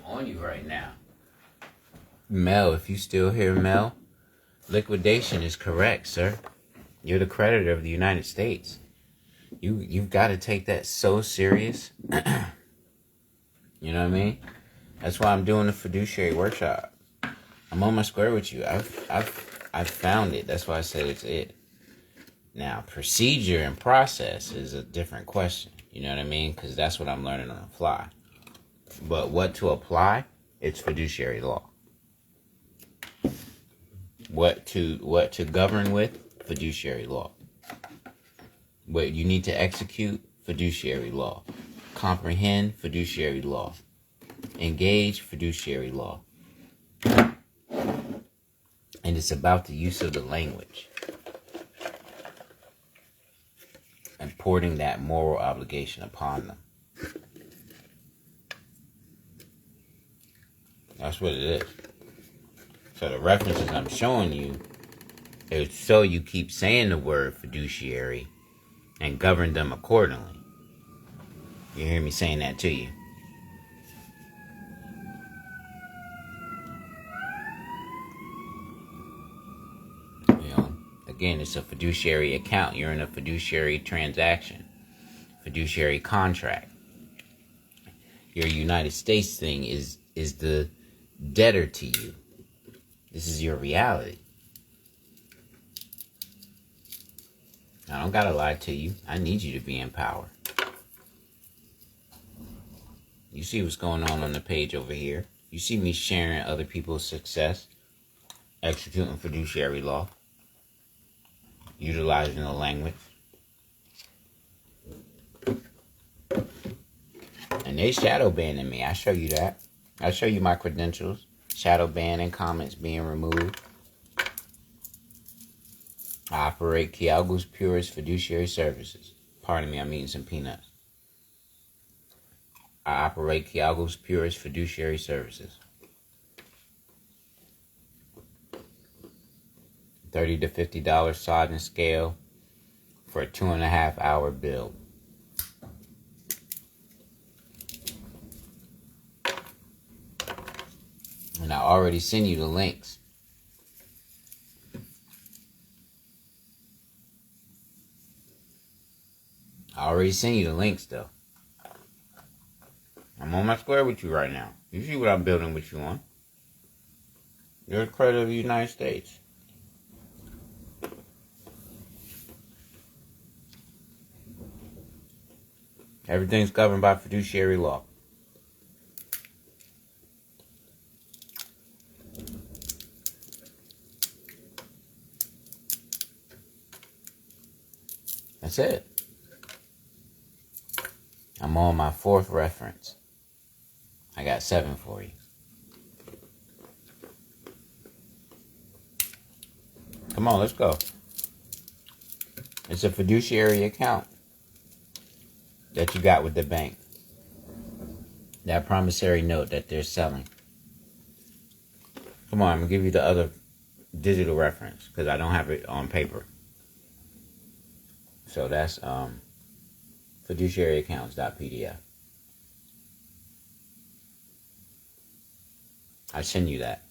On you right now. Mel, if you still hear Mel, liquidation is correct, sir. You're the creditor of the United States. You've got to take that so serious. You know what I mean? That's why I'm doing the fiduciary workshop. I'm on my square with you. I've found it. That's why I said it's it. Now, procedure and process is a different question. You know what I mean? Because that's what I'm learning on the fly. But what to apply? It's fiduciary law. What to govern with? Fiduciary law. What you need to execute? Fiduciary law. Comprehend? Fiduciary law. Engage? Fiduciary law. And it's about the use of the language. And porting that moral obligation upon them. That's what it is. So the references I'm showing you is so you keep saying the word fiduciary and govern them accordingly. You hear me saying that to you? Again, it's a fiduciary account. You're in a fiduciary transaction, fiduciary contract. Your United States thing is the debtor to you. This is your reality. I don't gotta lie to you. I need you to be in power. You see what's going on the page over here. You see me sharing other people's success, executing fiduciary law, utilizing the language. And they shadow banning me. I show you that. I show you my credentials. Shadow banning, comments being removed. I operate Kiago's Purest Fiduciary Services. Pardon me, I'm eating some peanuts. I operate Kiago's Purest Fiduciary Services. $30 to $50 sliding scale for a 2.5 hour build. And I already sent you the links. I already sent you the links though. on my square with you right now. You see what I'm building with you on. You're a credit of the United States. Everything's governed by fiduciary law. That's it. I'm on my 4th reference. I got 7 for you. Come on, let's go. It's a fiduciary account that you got with the bank. That promissory note that they're selling. Come on, I'm going to give you the other digital reference because I don't have it on paper. So that's fiduciaryaccounts.pdf. I send you that.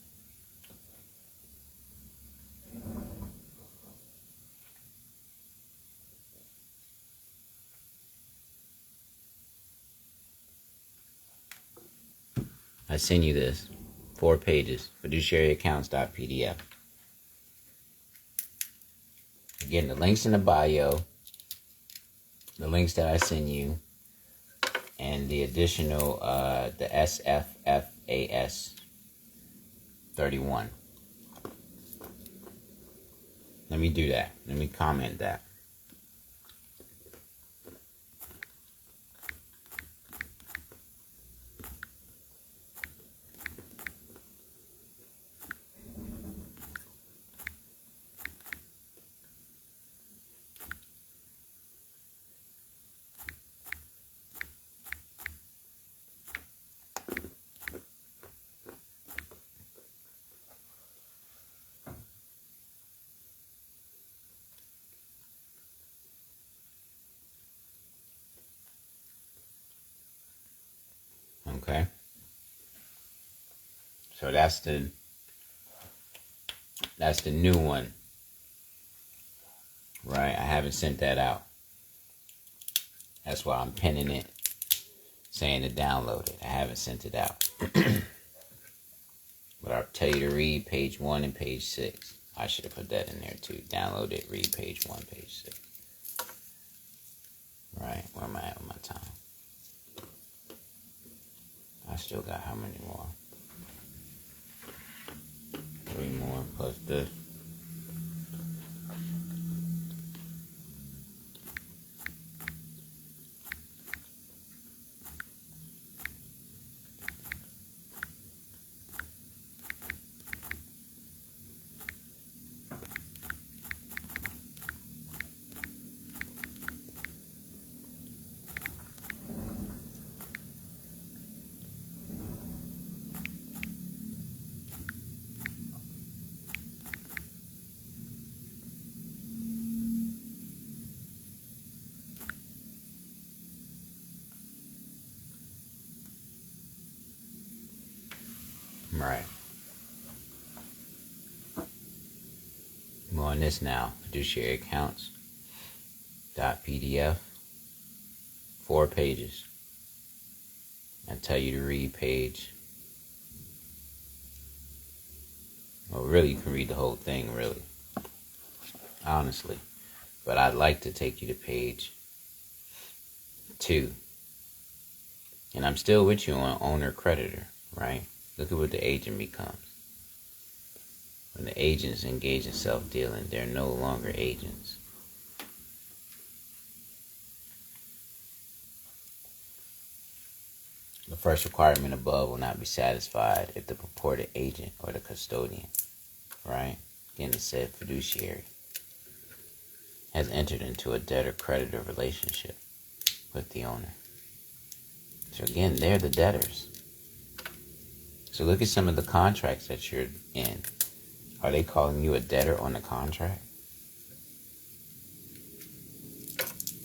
I send you this. 4 pages. Fiduciaryaccounts.pdf. Again, the links in the bio. The links that I send you. And the additional, the SFFAS 31. Let me do that. Let me comment that. Okay. So that's the new one. Right? I haven't sent that out. That's why I'm pinning it, saying to download it. I haven't sent it out. But I'll tell you to read page 1 and page 6. I should have put that in there too. Download it, read page 1, page 6. Right? Where am I at with my time? I still got how many more? 3 more plus this. Right. I'm on this now. Fiduciary accounts. .pdf. 4 pages. I tell you to read page. Well, really, you can read the whole thing, really. Honestly. But I'd like to take you to page 2. And I'm still with you on owner-creditor, right? Look at what the agent becomes. When the agents engage in self-dealing, they're no longer agents. The first requirement above will not be satisfied if the purported agent or the custodian, right? Again, it said fiduciary, has entered into a debtor-creditor relationship with the owner. So again, they're the debtors. So look at some of the contracts that you're in. Are they calling you a debtor on the contract?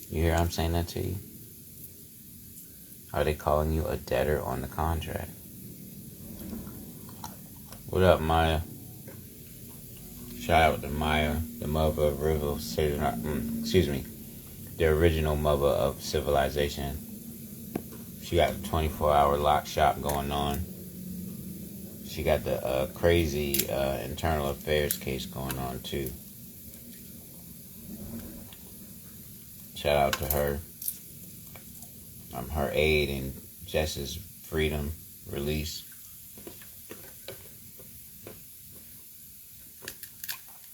You hear I'm saying that to you? Are they calling you a debtor on the contract? What up, Maya? Shout out to Maya, the mother of the original mother of civilization. She got a 24-hour lock shop going on. She got the crazy internal affairs case going on too. Shout out to her. Her aid in Jess's freedom release.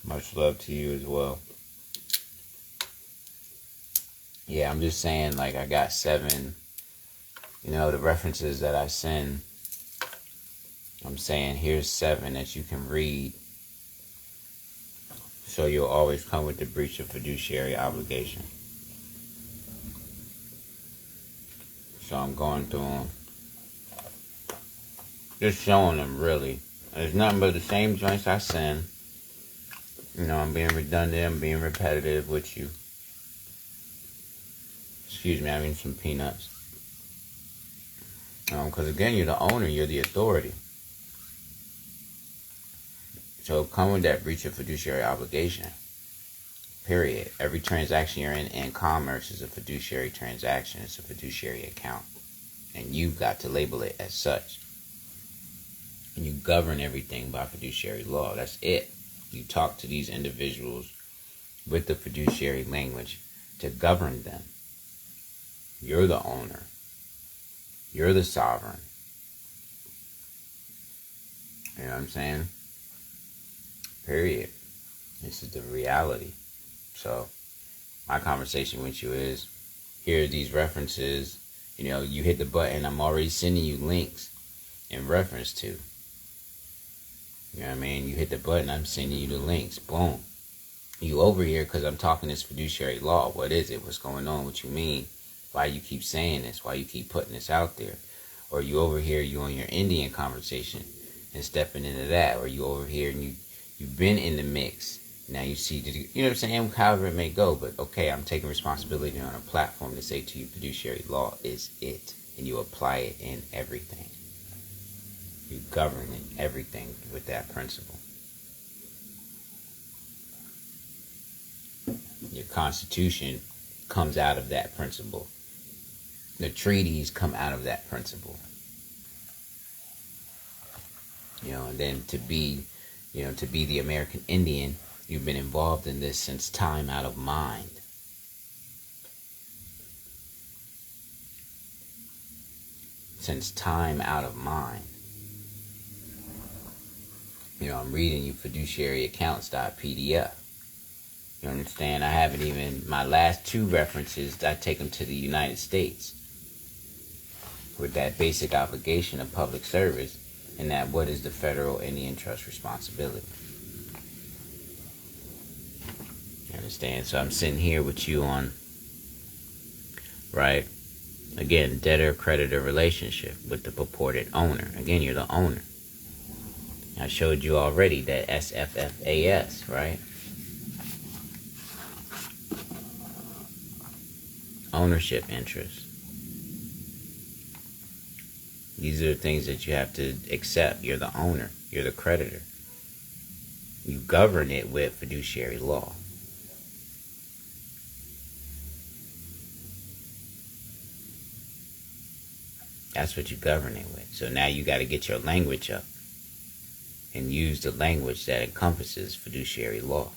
Much love to you as well. Yeah, I'm just saying, like, I got 7, the references that I send. I'm saying, here's 7 that you can read. So you'll always come with the breach of fiduciary obligation. So I'm going through them. Just showing them, really. There's nothing but the same joints I send. I'm being redundant. I'm being repetitive with you. Excuse me, I mean some peanuts. Because again, you're the owner. You're the authority. So come with that breach of fiduciary obligation. Period. Every transaction you're in commerce is a fiduciary transaction. It's a fiduciary account. And you've got to label it as such. And you govern everything by fiduciary law. That's it. You talk to these individuals with the fiduciary language to govern them. You're the owner. You're the sovereign. You know what I'm saying? Period. This is the reality. So, my conversation with you is, here are these references. You hit the button, I'm already sending you links in reference to. You know what I mean? You hit the button, I'm sending you the links. Boom. You over here because I'm talking this fiduciary law. What is it? What's going on? What you mean? Why you keep saying this? Why you keep putting this out there? Or you over here, you on your Indian conversation and stepping into that. Or you over here and you've been in the mix. Now you see, you know what I'm saying? However it may go. But okay, I'm taking responsibility on a platform to say to you, fiduciary law is it. And you apply it in everything. You govern in everything with that principle. Your Constitution comes out of that principle. The treaties come out of that principle. And then to be the American Indian, you've been involved in this since time out of mind. Since time out of mind. I'm reading you fiduciaryaccounts.pdf. You understand? I haven't even, my last 2 references, I take them to the United States. With that basic obligation of public service, and that what is the federal Indian trust responsibility. You understand? So I'm sitting here with you on, right? Again, debtor-creditor relationship with the purported owner. Again, you're the owner. I showed you already that SFFAS, right? Ownership interest. These are the things that you have to accept. You're the owner. You're the creditor. You govern it with fiduciary law. That's what you govern it with. So now you got to get your language up and use the language that encompasses fiduciary law.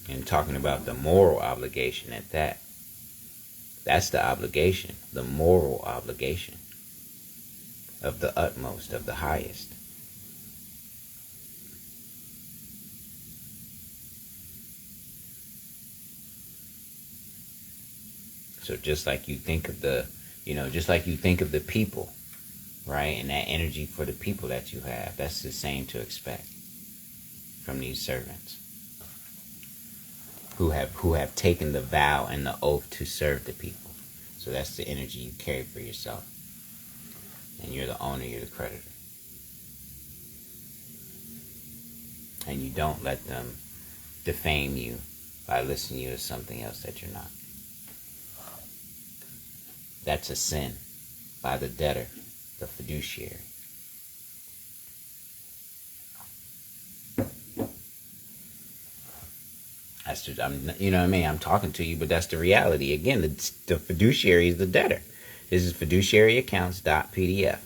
And talking about the moral obligation at that. That's the obligation, the moral obligation of the utmost, of the highest. So just like you think of the people, right? And that energy for the people that you have, that's the same to expect from these servants. Who have taken the vow and the oath to serve the people. So that's the energy you carry for yourself. And you're the owner, you're the creditor. And you don't let them defame you by listing you as something else that you're not. That's a sin by the debtor, the fiduciary. you know what I mean? I'm talking to you, but that's the reality. Again, the fiduciary is the debtor. This is fiduciaryaccounts.pdf.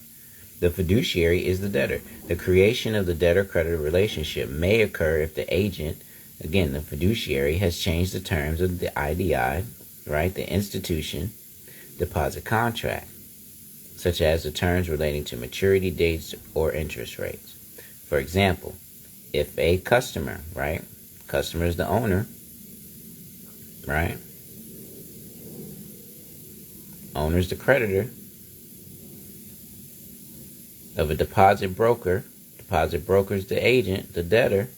The fiduciary is the debtor. The creation of the debtor-creditor relationship may occur if the agent, again, the fiduciary, has changed the terms of the IDI, right, the institution deposit contract, such as the terms relating to maturity dates or interest rates. For example, if a customer, right, customer is the owner, right, owner is the creditor of a deposit broker is the agent, the debtor,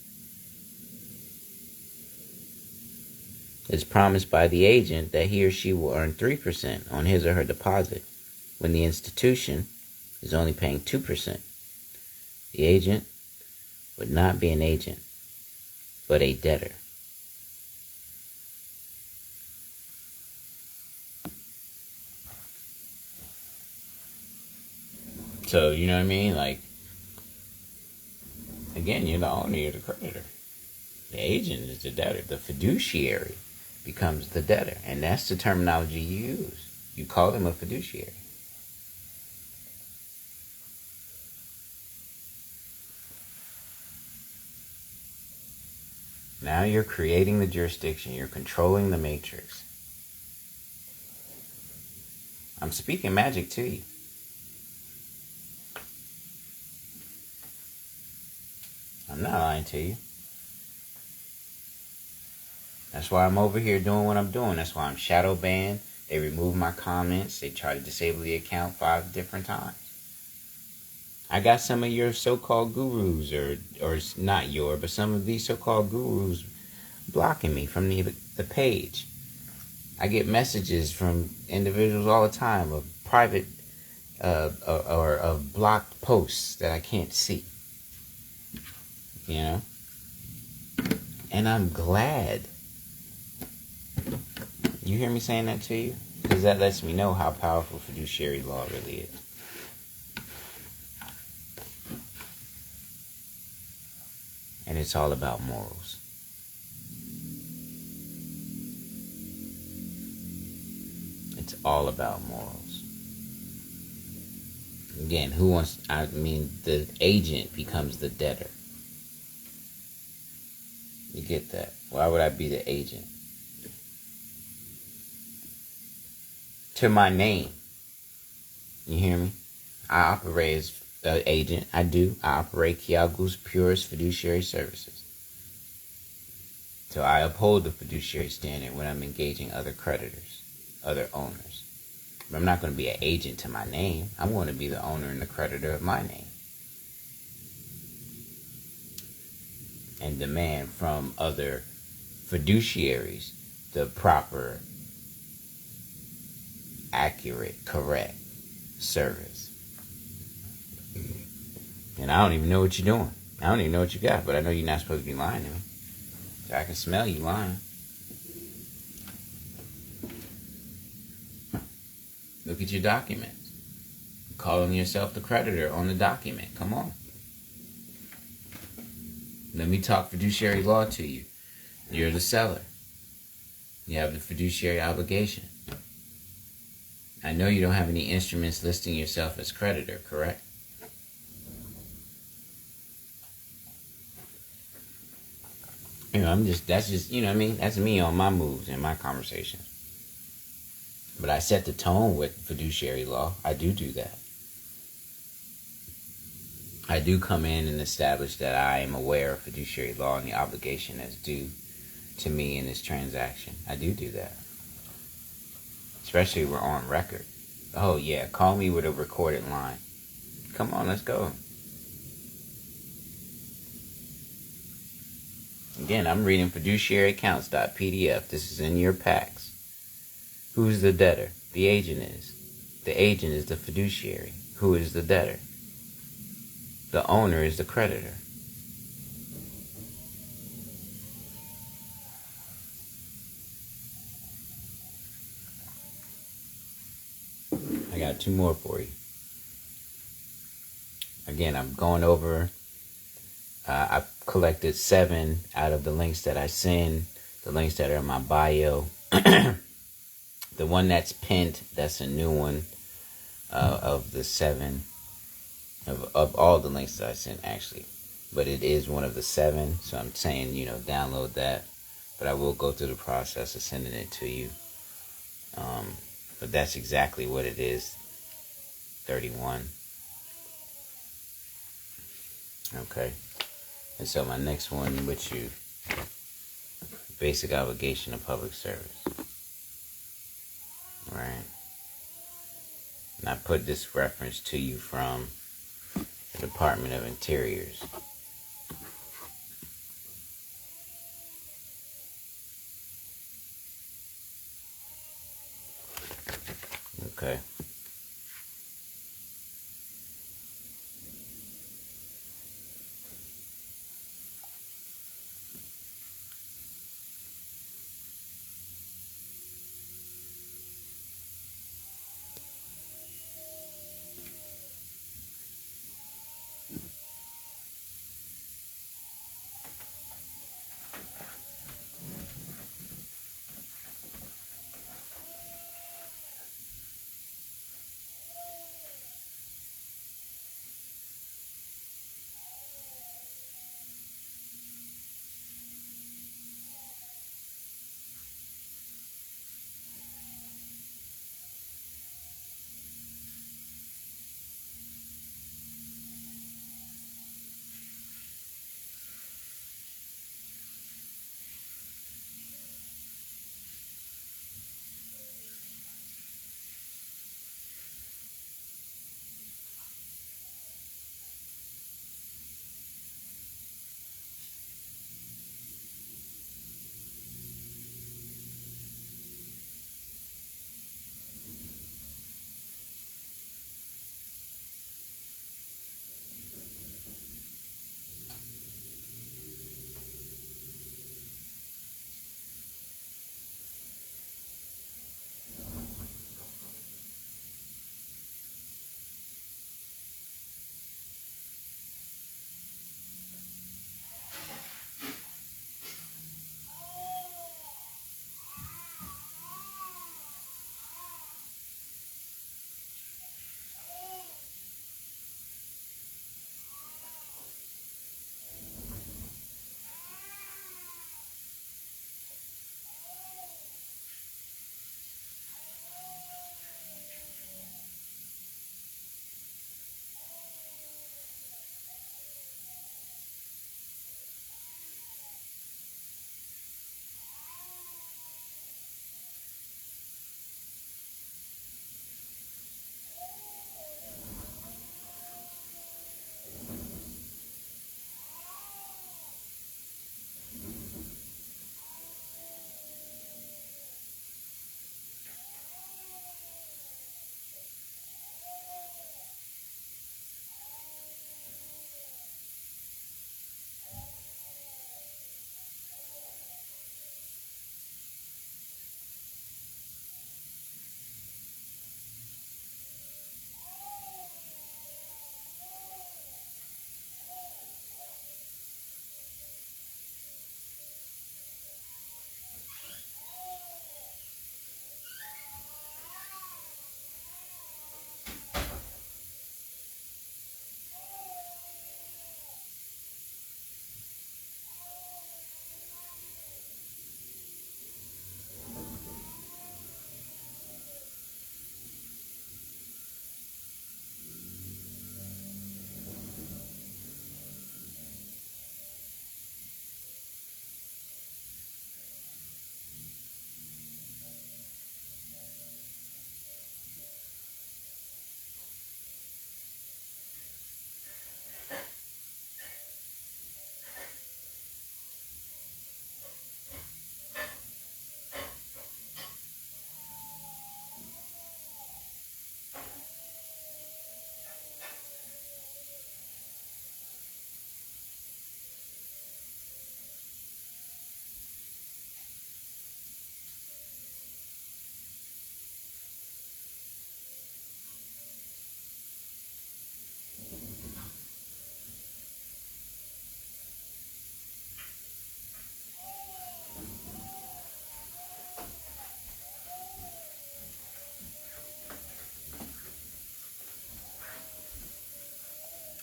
is promised by the agent that he or she will earn 3% on his or her deposit when the institution is only paying 2%. The agent would not be an agent, but a debtor. So, you know what I mean? Like, again, you're the owner, you're the creditor. The agent is the debtor. The fiduciary becomes the debtor. And that's the terminology you use. You call them a fiduciary. Now you're creating the jurisdiction. You're controlling the matrix. I'm speaking magic to you. I'm not lying to you. That's why I'm over here doing what I'm doing. That's why I'm shadow banned. They remove my comments. They try to disable the account 5 different times. I got some of your so-called gurus, or not your, but some of these so-called gurus blocking me from the page. I get messages from individuals all the time of private or of blocked posts that I can't see. You know? And I'm glad. You hear me saying that to you? Because that lets me know how powerful fiduciary law really is. And it's all about morals. It's all about morals. Again, the agent becomes the debtor. You get that? Why would I be the agent? To my name. You hear me? I operate as an agent. I operate Kiagu's Purest Fiduciary Services. So I uphold the fiduciary standard when I'm engaging other creditors, other owners. But I'm not going to be an agent to my name. I'm going to be the owner and the creditor of my name. And demand from other fiduciaries the proper, accurate, correct service. And I don't even know what you're doing. I don't even know what you got, but I know you're not supposed to be lying to me. So I can smell you lying. Look at your documents. You're calling yourself the creditor on the document. Come on. Let me talk fiduciary law to you. You're the seller. You have the fiduciary obligation. I know you don't have any instruments listing yourself as creditor, correct? You know, that's just, you know what I mean? That's me on my moves and my conversations. But I set the tone with fiduciary law. I do that. I do come in and establish that I am aware of fiduciary law and the obligation that's due to me in this transaction. I do that. Especially we're on record. Oh yeah, call me with a recorded line. Come on, let's go. Again, I'm reading fiduciaryaccounts.pdf. This is in your packs. Who's the debtor? The agent is. The agent is the fiduciary. Who is the debtor? The owner is the creditor. I got 2 more for you. Again, I'm going over. I've collected 7 out of the links that I send. the links that are in my bio. The one that's pinned, that's a new one of the 7, of all the links that I sent, actually. But it is one of the 7, so I'm saying, download that. But I will go through the process of sending it to you. But that's exactly what it is, 31. Okay. And so my next one with you, basic obligation of public service. Right. And I put this reference to you from the Department of Interior's. Okay.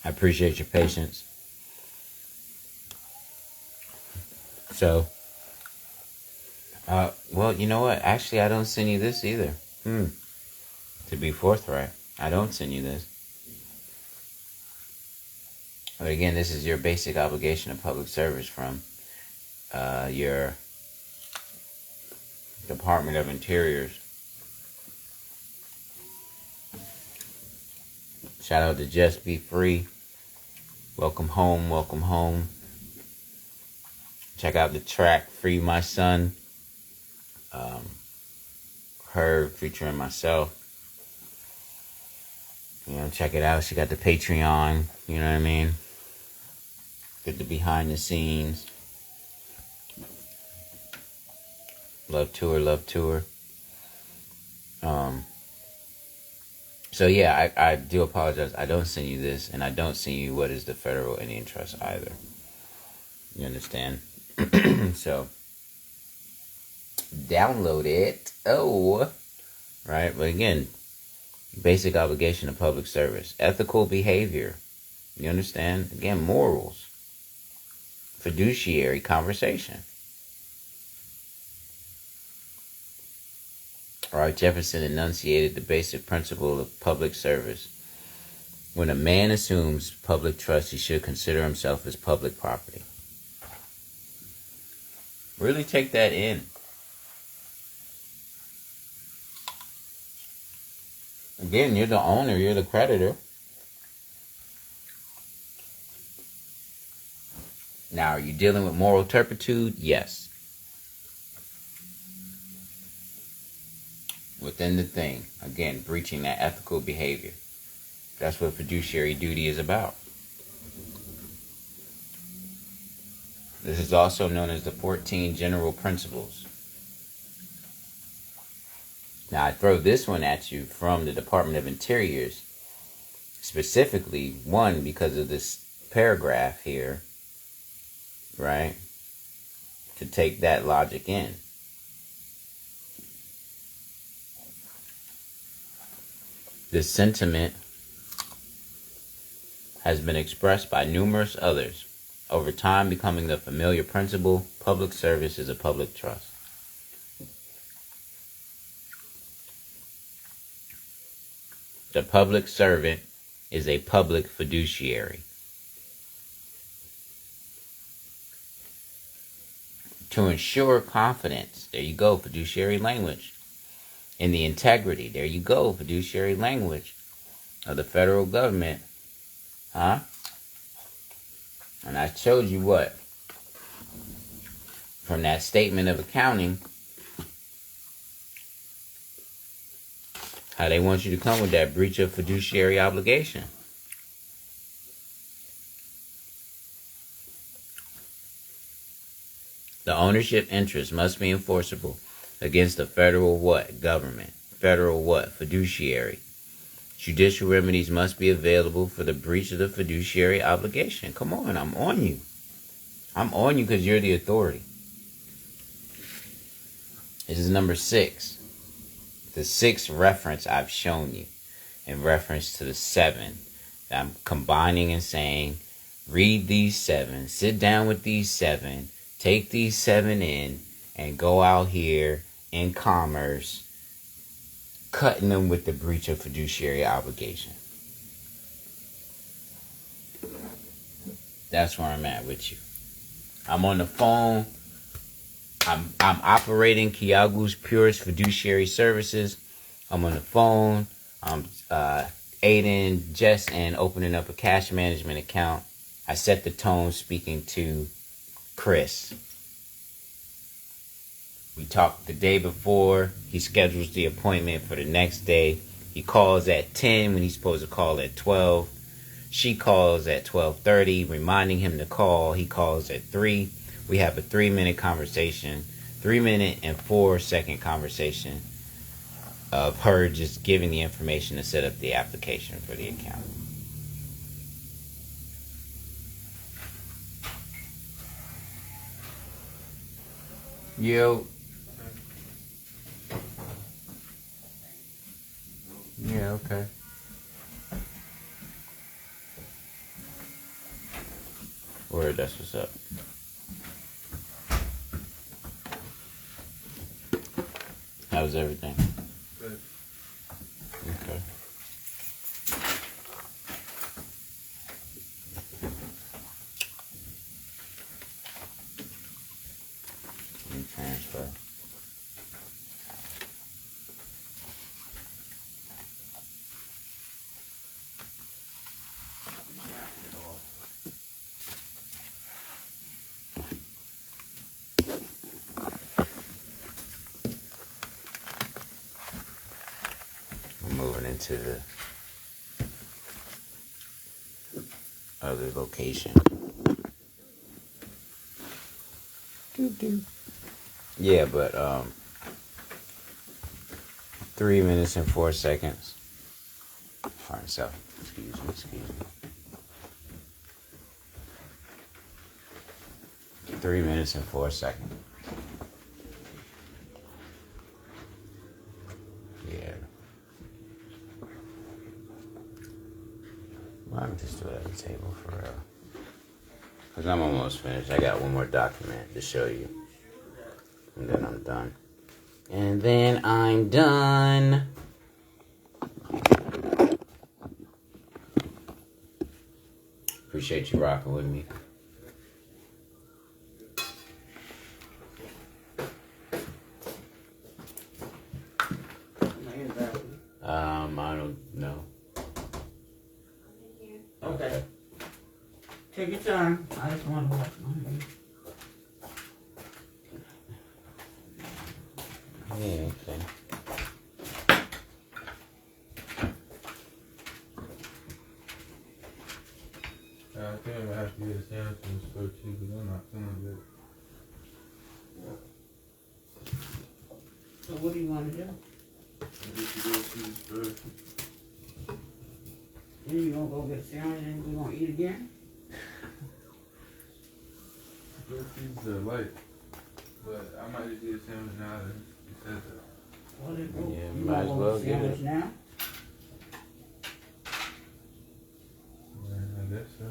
I appreciate your patience. So, well, you know what? Actually, I don't send you this either. To be forthright, I don't send you this. But again, this is your basic obligation of public service from your Department of Interiors. Shout out to Just Be Free. Welcome home, welcome home. Check out the track Free My Son. Her featuring myself. You know, check it out. She got the Patreon. You know what I mean? Get the behind the scenes. Love to her, love to her. So yeah, I do apologize. I don't send you this, and I don't send you what is the Federal Indian Trust either. You understand? So, download it. Oh, right. But again, basic obligation of public service. Ethical behavior. You understand? Again, morals. Fiduciary conversation. Right, Jefferson enunciated the basic principle of public service. When a man assumes public trust, he should consider himself as public property. Really take that in. Again, you're the owner, you're the creditor. Now, are you dealing with moral turpitude? Yes. Within the thing. Again, breaching that ethical behavior. That's what fiduciary duty is about. This is also known as the 14 General Principles. Now, I throw this one at you from the Department of Interiors. Specifically, one, because of this paragraph here. Right? To take that logic in. This sentiment has been expressed by numerous others, over time becoming the familiar principle: public service is a public trust. The public servant is a public fiduciary. To ensure confidence, there you go, fiduciary language. In the integrity, there you go, fiduciary language of the federal government. Huh? And I showed you what? From that statement of accounting, how they want you to come with that breach of fiduciary obligation. The ownership interest must be enforceable against the federal what? Government. Federal what? Fiduciary. Judicial remedies must be available for the breach of the fiduciary obligation. Come on, I'm on you. I'm on you because you're the authority. This is number 6. The 6th reference I've shown you in reference to the 7. I'm combining and saying, read these 7, sit down with these 7, take these 7 in, and go out here in commerce, cutting them with the breach of fiduciary obligation. That's where I'm at with you. I'm on the phone. I'm operating Kiagu's Purest Fiduciary Services. I'm on the phone. I'm aiding Jess and opening up a cash management account. I set the tone speaking to Chris. We talked the day before. He schedules the appointment for the next day. He calls at 10 when he's supposed to call at 12. She calls at 12:30, reminding him to call. He calls at 3. We have a 3-minute conversation, 3-minute and 4-second conversation of her just giving the information to set up the application for the account. Yo. Yeah, okay. good. That's what's up. How's everything? Good. Okay. Let me transfer. I'm moving into the other location. Yeah, but 3 minutes and 4 seconds. Alright, so excuse me. 3 minutes and 4 seconds. Yeah. Well, I'm just do it at the table for real. Because I'm almost finished. I got one more document to show you. And then I'm done. And then I'm done. Appreciate you rocking with me. I don't know. Okay. Take your time. I just want to watch my hair. Yeah, okay. I think I'm gonna have to get a sandwich from the store too, because I'm not feeling good. So what do you want to do? I need to go to the store. Then you gonna go get a sandwich and we gonna eat again? Those pieces are light, but I might just get a sandwich now that you said that. Well, then go. Yeah, You might as gonna go well get a get sandwich it. now? Yeah, I guess so.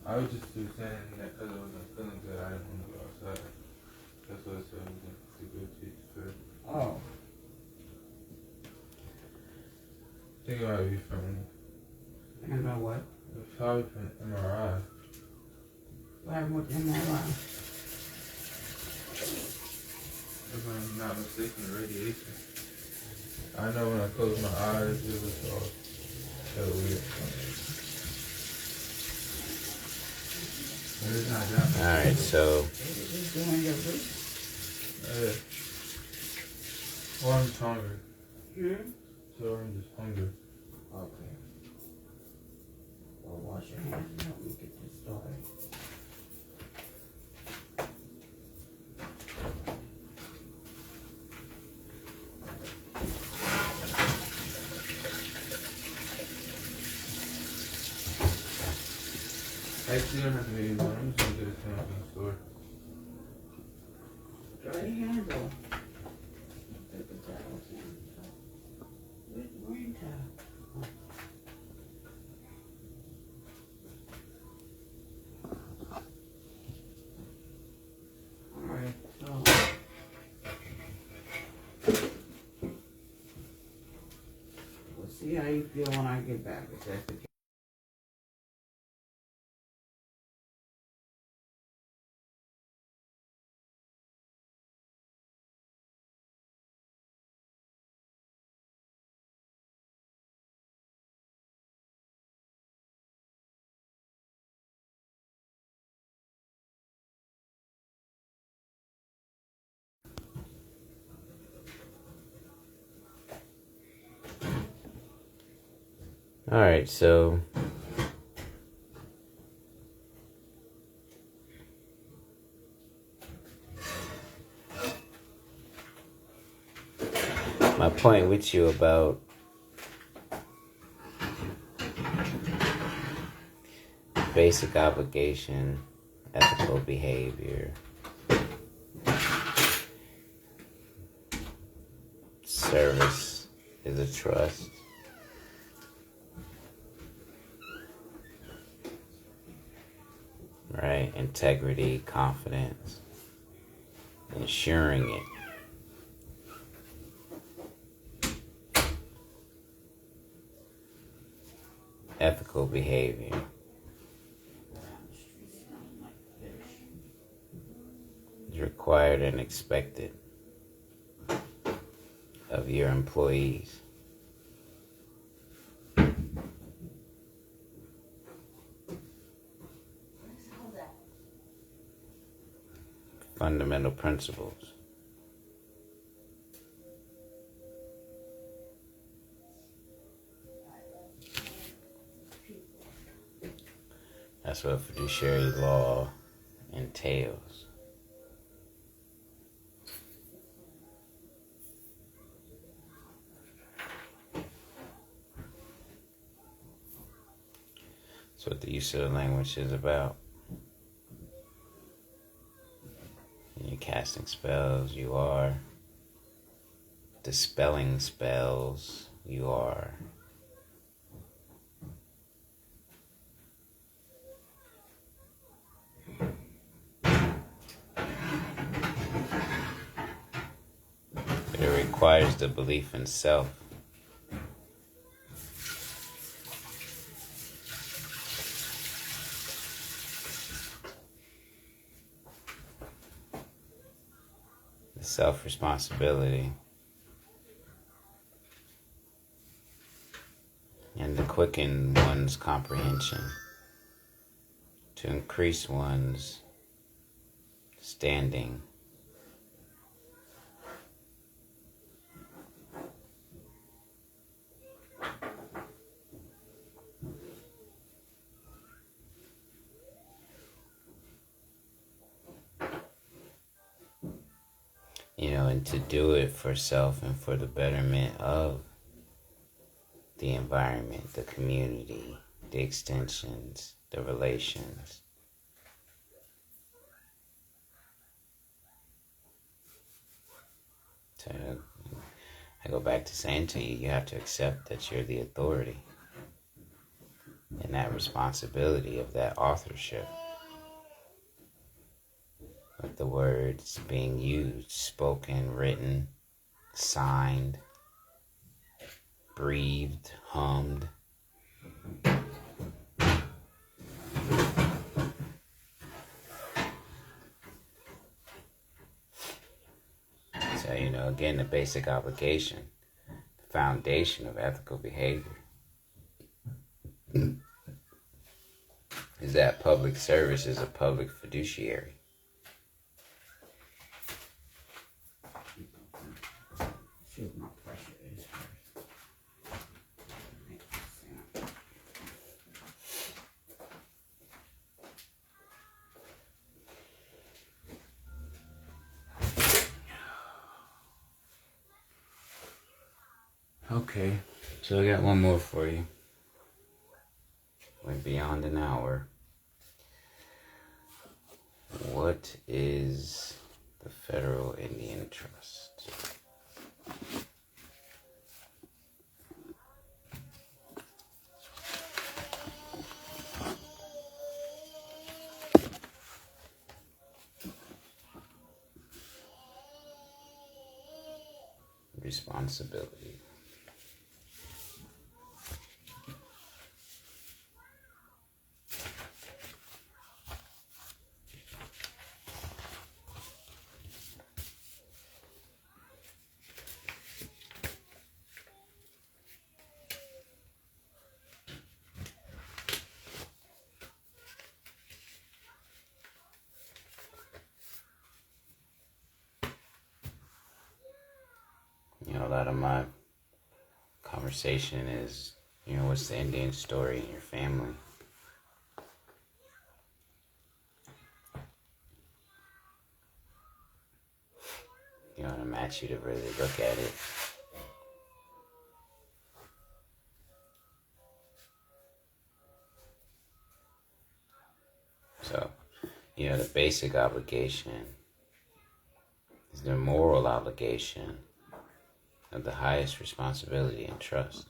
I was just saying that because I wasn't feeling good, I didn't want to go outside. That's what I said I was going to go to the store. Oh. I think it might be from, And about what? it's probably from MRI. What happened with the MRI? If I'm not mistaken, radiation. I know when I closed my eyes, it was all so weird. But it's not that much. Alright, so Just doing your business. Yeah. Well, I'm just hungry. So I'm just hungry. Okay. Well, wash your hands and help me get this started. Actually, you don't have to make one. I'm just gonna get a sandwich from the store. Dry your hands off. Paper towels and where's the green towel? Alright, so we'll see how you feel when I get back, if that's the case. alright, so my point with you about basic obligation, ethical behavior, service is a trust. Right? And integrity, confidence, ensuring it. Ethical behavior. Is required and expected of your employees. Fundamental principles. That's what fiduciary law entails. That's what the use of the language is about. When you're casting spells, you are dispelling spells, you are but it requires the belief in self. The self-responsibility. And to quicken one's comprehension, to increase one's standing. And to do it for self and for the betterment of the environment, the community, the extensions, the relations. So I go back to saying to you, you have to accept that you're the authority and that responsibility of that authorship. With the words being used, spoken, written, signed, breathed, hummed. So, again, the basic obligation, the foundation of ethical behavior is that public service is a public fiduciary. See what my pressure is first. Okay, so I got one more for you. We're beyond an hour. What is the Federal Indian Trust? Responsibility. A lot of my conversation is, what's the Indian story in your family? To match you to really look at it. So, the basic obligation is the moral obligation of the highest responsibility and trust.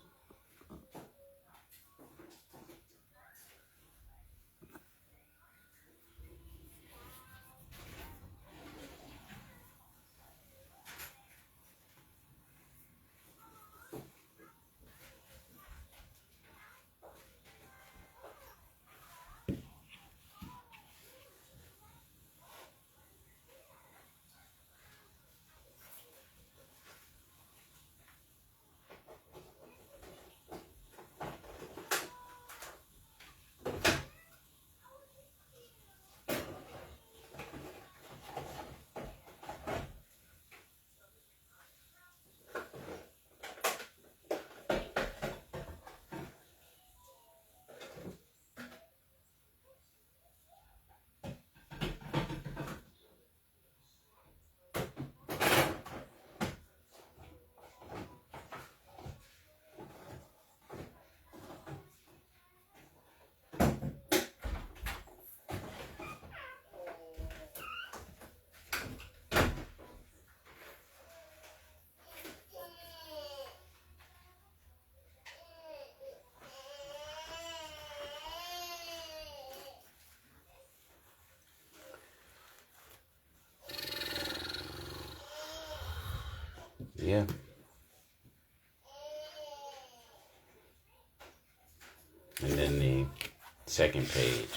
Yeah. And then the second page.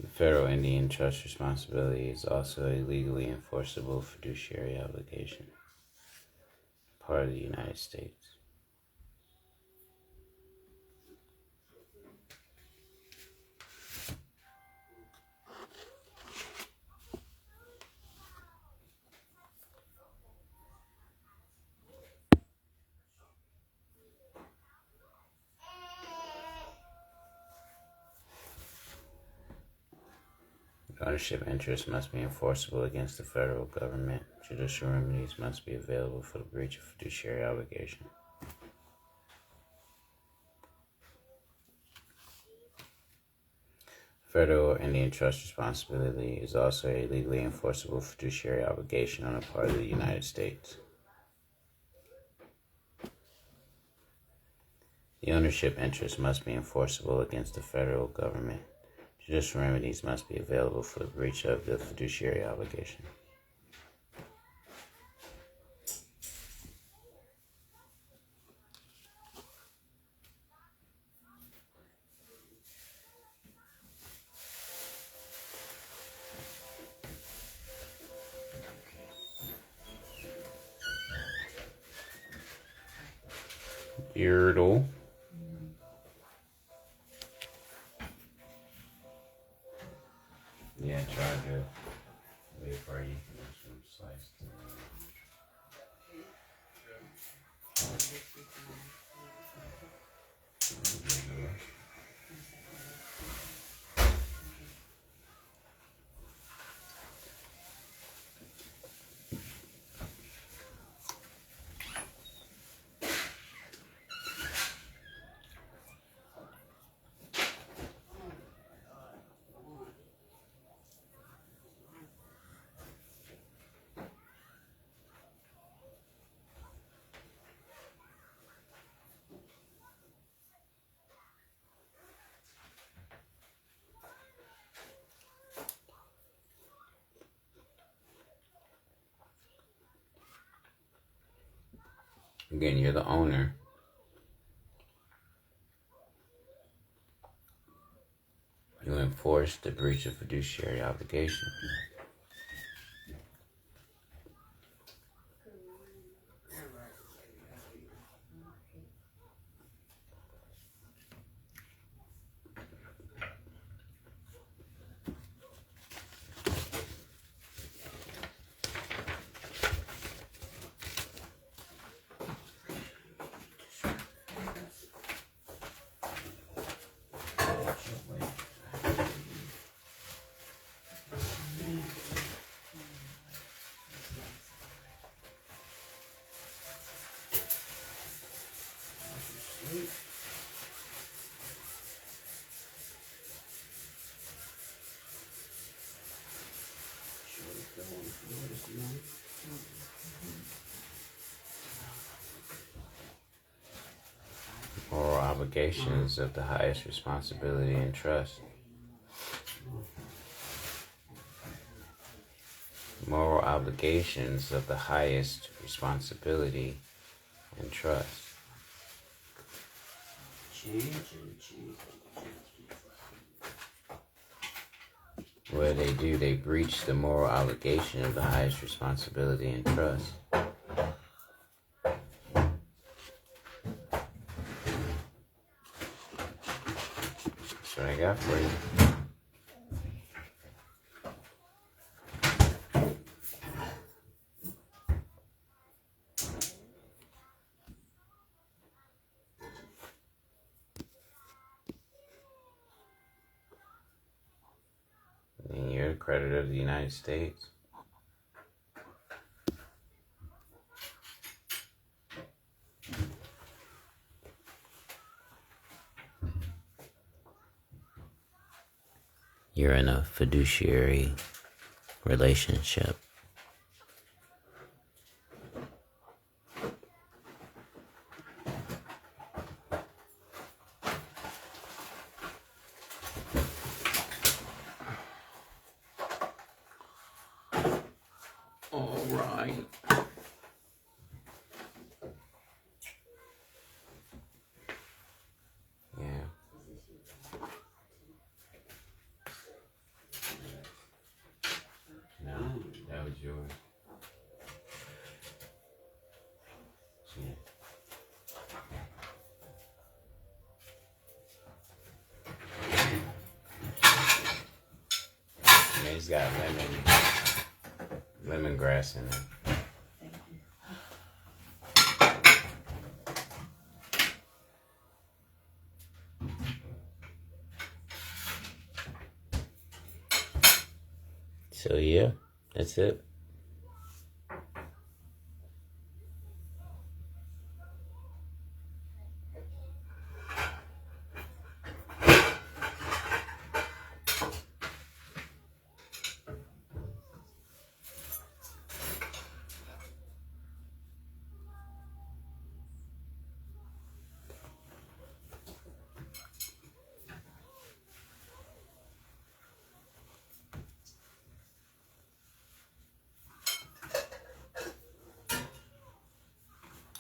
The federal Indian trust responsibility is also a legally enforceable fiduciary obligation, part of the United States. Ownership interests must be enforceable against the federal government. Judicial remedies must be available for the breach of fiduciary obligation. Federal Indian trust responsibility is also a legally enforceable fiduciary obligation on the part of the United States. The ownership interest must be enforceable against the federal government. Judicial remedies must be available for the breach of the fiduciary obligation. Beardle. Yeah, try to wait for you. Some sliced. Again, you're the owner. You enforce the breach of fiduciary obligation. Moral obligations of the highest responsibility and trust. Moral obligations of the highest responsibility and trust. What do? They breach the moral obligation of the highest responsibility and trust. That's what I got for you. And you're a creditor of the United States. You're in a fiduciary relationship. right. Yeah. No, that was yours. Yeah. And it's got lemongrass in it. Thank you. So yeah, that's it.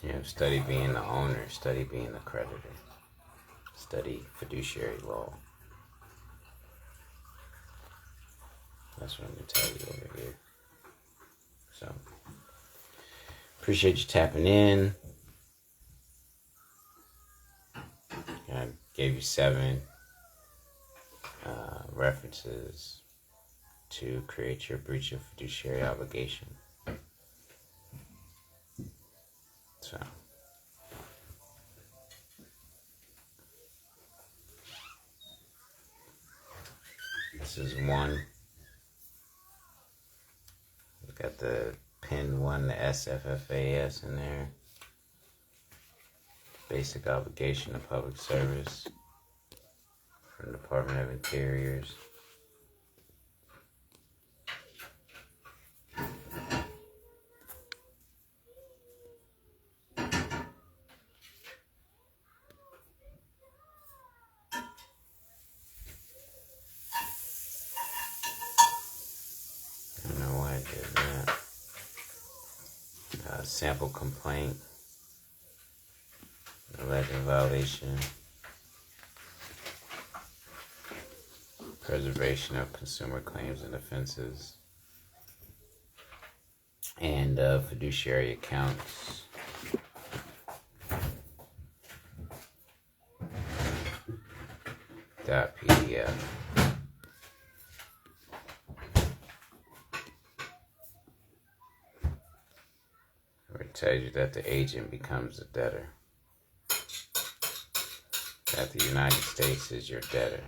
You know, study being the owner, study being the creditor, study fiduciary law. That's what I'm going to tell you over here. So, appreciate you tapping in. I gave you 7 references to create your breach of fiduciary obligation. So, this is 1. We've got the pin 1, the SFFAS in there. Basic obligation of public service from the Department of Interiors. I don't know why I did that. Sample complaint. Alleged violation. Preservation of consumer claims and offenses. And fiduciary accounts. .pdf. Where it tells you that the agent becomes a debtor. That the United States is your debtor.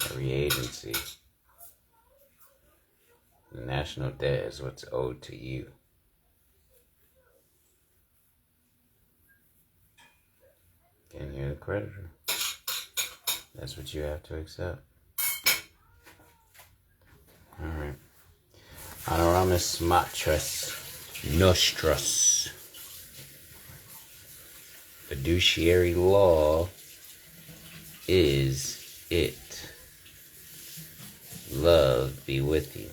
Every agency. The national debt is what's owed to you. And you're the creditor. That's what you have to accept. Alright. Honoramus matras nostras. Fiduciary law is it. Love be with you.